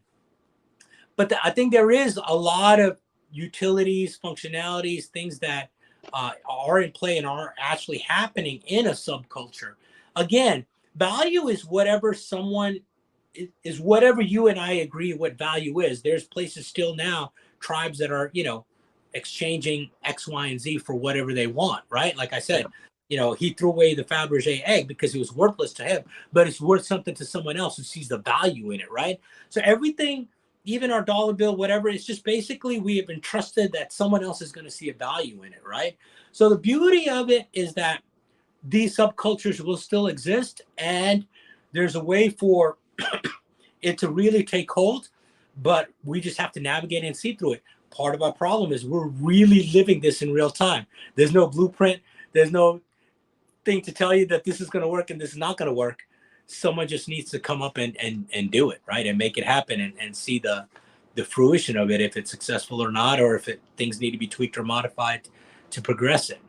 think there is a lot of utilities, functionalities, things that are in play and are actually happening in a subculture. Again, value is whatever is whatever you and I agree what value is. There's places still now, tribes that are, exchanging X, Y, and Z for whatever they want, right? Like I said, he threw away the Fabergé egg because it was worthless to him, but it's worth something to someone else who sees the value in it, right? So everything, even our dollar bill, whatever, it's just basically we have entrusted that someone else is going to see a value in it, right? So the beauty of it is that these subcultures will still exist, and there's a way for it to really take hold, but we just have to navigate and see through it. Part of our problem is we're really living this in real time. There's no blueprint. There's no thing to tell you that this is going to work and this is not going to work. Someone just needs to come up and do it, right? And make it happen and see the fruition of it, if it's successful or not, or if things need to be tweaked or modified to progress it.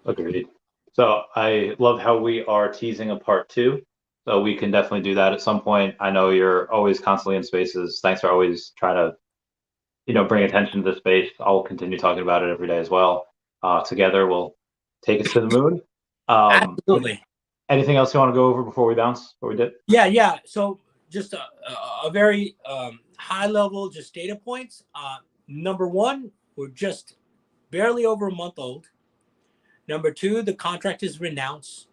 Agreed. So I love how we are teasing a part 2. So we can definitely do that at some point. I know you're always constantly in spaces. Thanks for always trying to, bring attention to the space. I'll continue talking about it every day as well. Together, we'll take us to the moon. Absolutely. Anything else you want to go over before we bounce? What we did? Yeah. So just a very high level, just data points. Number one, we're just barely over a month old. Number two, the contract is renounced.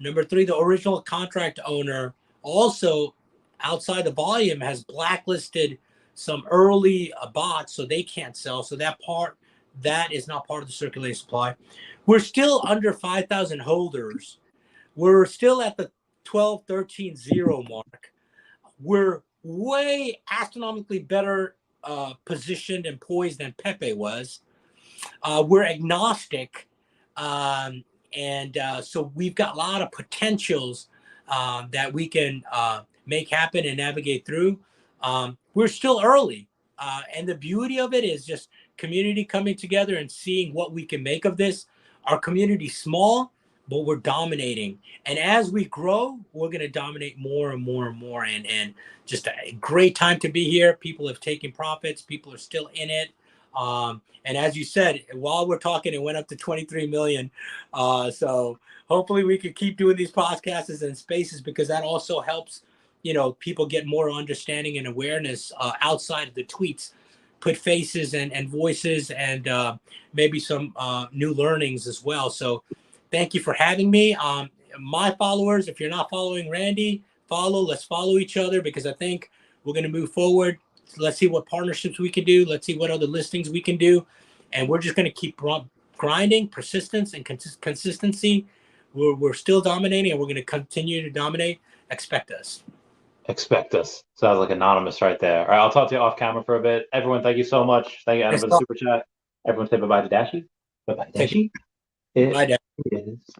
Number three, the original contract owner also outside the volume has blacklisted some early bots, so they can't sell. So that is not part of the circulating supply. We're still under 5,000 holders. We're still at the 12, 13, 0 mark. We're way astronomically better positioned and poised than Pepe was. We're agnostic. So we've got a lot of potentials that we can make happen and navigate through. We're we're still early. And the beauty of it is just community coming together and seeing what we can make of this. Our community's small, but we're dominating. And as we grow, we're going to dominate more and more and more. And just a great time to be here. People have taken profits. People are still in it. And as you said, while we're talking, it went up to 23 million. So hopefully we can keep doing these podcasts and spaces, because that also helps, people get more understanding and awareness outside of the tweets, put faces and voices, and maybe some new learnings as well. So thank you for having me. My followers, if you're not following Randy, let's follow each other, because I think we're going to move forward. Let's see what partnerships we can do. Let's see what other listings we can do. And we're just going to keep grinding, persistence and consistency. We're still dominating, and we're going to continue to dominate. Expect us. Expect us. Sounds like anonymous right there. All right, I'll talk to you off camera for a bit. Everyone, thank you so much. Thank you, Anna, for the super chat. Everyone say bye-bye to Dashi. Bye-bye, Dashi. Bye, Dad. It is.